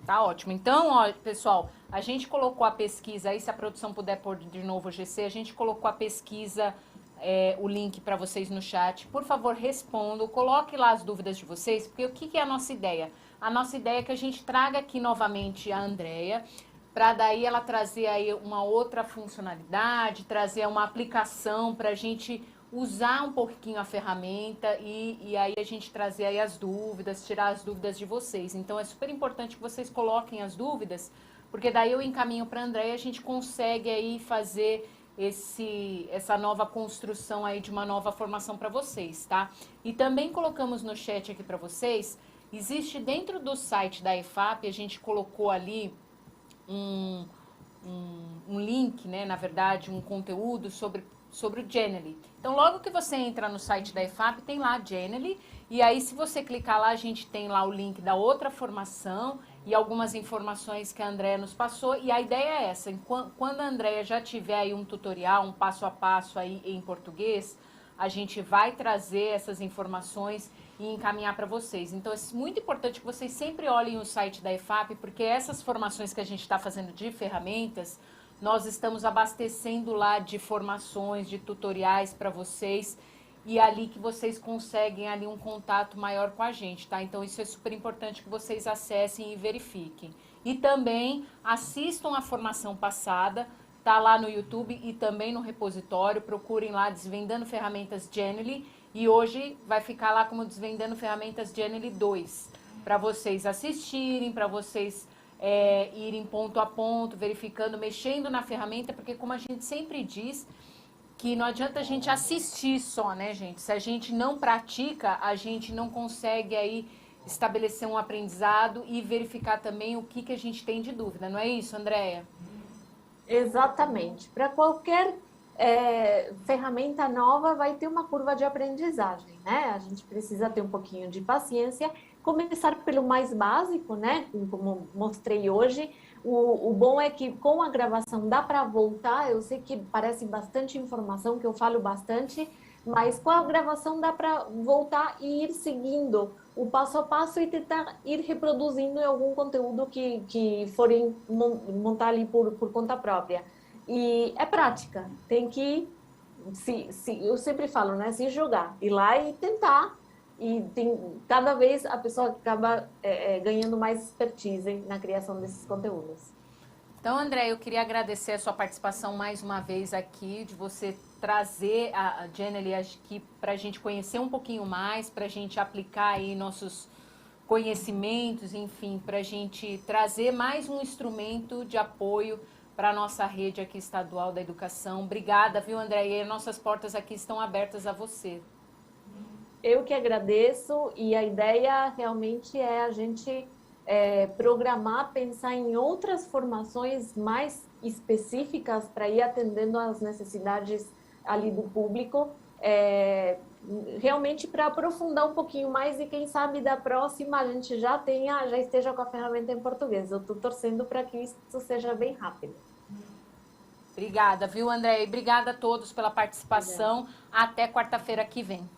S1: Tá ótimo. Então, ó, pessoal, a gente colocou a pesquisa aí, se a produção puder pôr de novo o GC, a gente colocou a pesquisa, o link para vocês no chat. Por favor, respondam, coloque lá as dúvidas de vocês, porque o que é a nossa ideia? A nossa ideia é que a gente traga aqui novamente a Andrea, para daí ela trazer aí uma outra funcionalidade, trazer uma aplicação para a gente usar um pouquinho a ferramenta e aí a gente trazer aí as dúvidas, tirar as dúvidas de vocês. Então é super importante que vocês coloquem as dúvidas, porque daí eu encaminho para a Andrea e a gente consegue aí fazer essa nova construção aí de uma nova formação para vocês, tá? E também colocamos no chat aqui para vocês, existe dentro do site da EFAP, a gente colocou ali um link, né, na verdade, um conteúdo sobre o Genially. Então, logo que você entra no site da EFAP, tem lá Genially, e aí se você clicar lá, a gente tem lá o link da outra formação e algumas informações que a Andrea nos passou, e a ideia é essa: quando a Andrea já tiver aí um tutorial, um passo a passo aí em português, a gente vai trazer essas informações e encaminhar para vocês. Então, é muito importante que vocês sempre olhem o site da EFAP, porque essas formações que a gente está fazendo de ferramentas, nós estamos abastecendo lá de formações, de tutoriais para vocês, e é ali que vocês conseguem ali um contato maior com a gente, tá? Então, isso é super importante que vocês acessem e verifiquem. E também assistam a formação passada, tá lá no YouTube e também no repositório. Procurem lá Desvendando Ferramentas Genially, e hoje vai ficar lá como Desvendando Ferramentas Genially 2, para vocês assistirem, para vocês irem ponto a ponto, verificando, mexendo na ferramenta, porque como a gente sempre diz, que não adianta a gente assistir só, né, gente? Se a gente não pratica, a gente não consegue aí estabelecer um aprendizado e verificar também o que a gente tem de dúvida, não é isso, Andréia?
S2: Exatamente. Para qualquer ferramenta nova, vai ter uma curva de aprendizagem, né? A gente precisa ter um pouquinho de paciência, começar pelo mais básico, né? Como mostrei hoje. O bom é que com a gravação dá para voltar. Eu sei que parece bastante informação, que eu falo bastante, mas com a gravação dá para voltar e ir seguindo o passo a passo e tentar ir reproduzindo algum conteúdo que forem montar ali por conta própria. E é prática, tem que, eu sempre falo, né, se jogar, ir lá e tentar, e cada vez a pessoa acaba ganhando mais expertise na criação desses conteúdos.
S1: Então, André, eu queria agradecer a sua participação mais uma vez aqui, de você trazer a Genially aqui para a gente conhecer um pouquinho mais, para a gente aplicar aí nossos conhecimentos, enfim, para a gente trazer mais um instrumento de apoio para a nossa rede aqui estadual da educação. Obrigada, viu, André? E nossas portas aqui estão abertas a você.
S2: Eu que agradeço, e a ideia realmente é a gente programar, pensar em outras formações mais específicas para ir atendendo às necessidades ali do público, realmente para aprofundar um pouquinho mais e quem sabe da próxima a gente já esteja com a ferramenta em português. Eu estou torcendo para que isso seja bem rápido.
S1: Obrigada, viu, André? E obrigada a todos pela participação.
S2: Obrigada.
S1: Até quarta-feira que vem.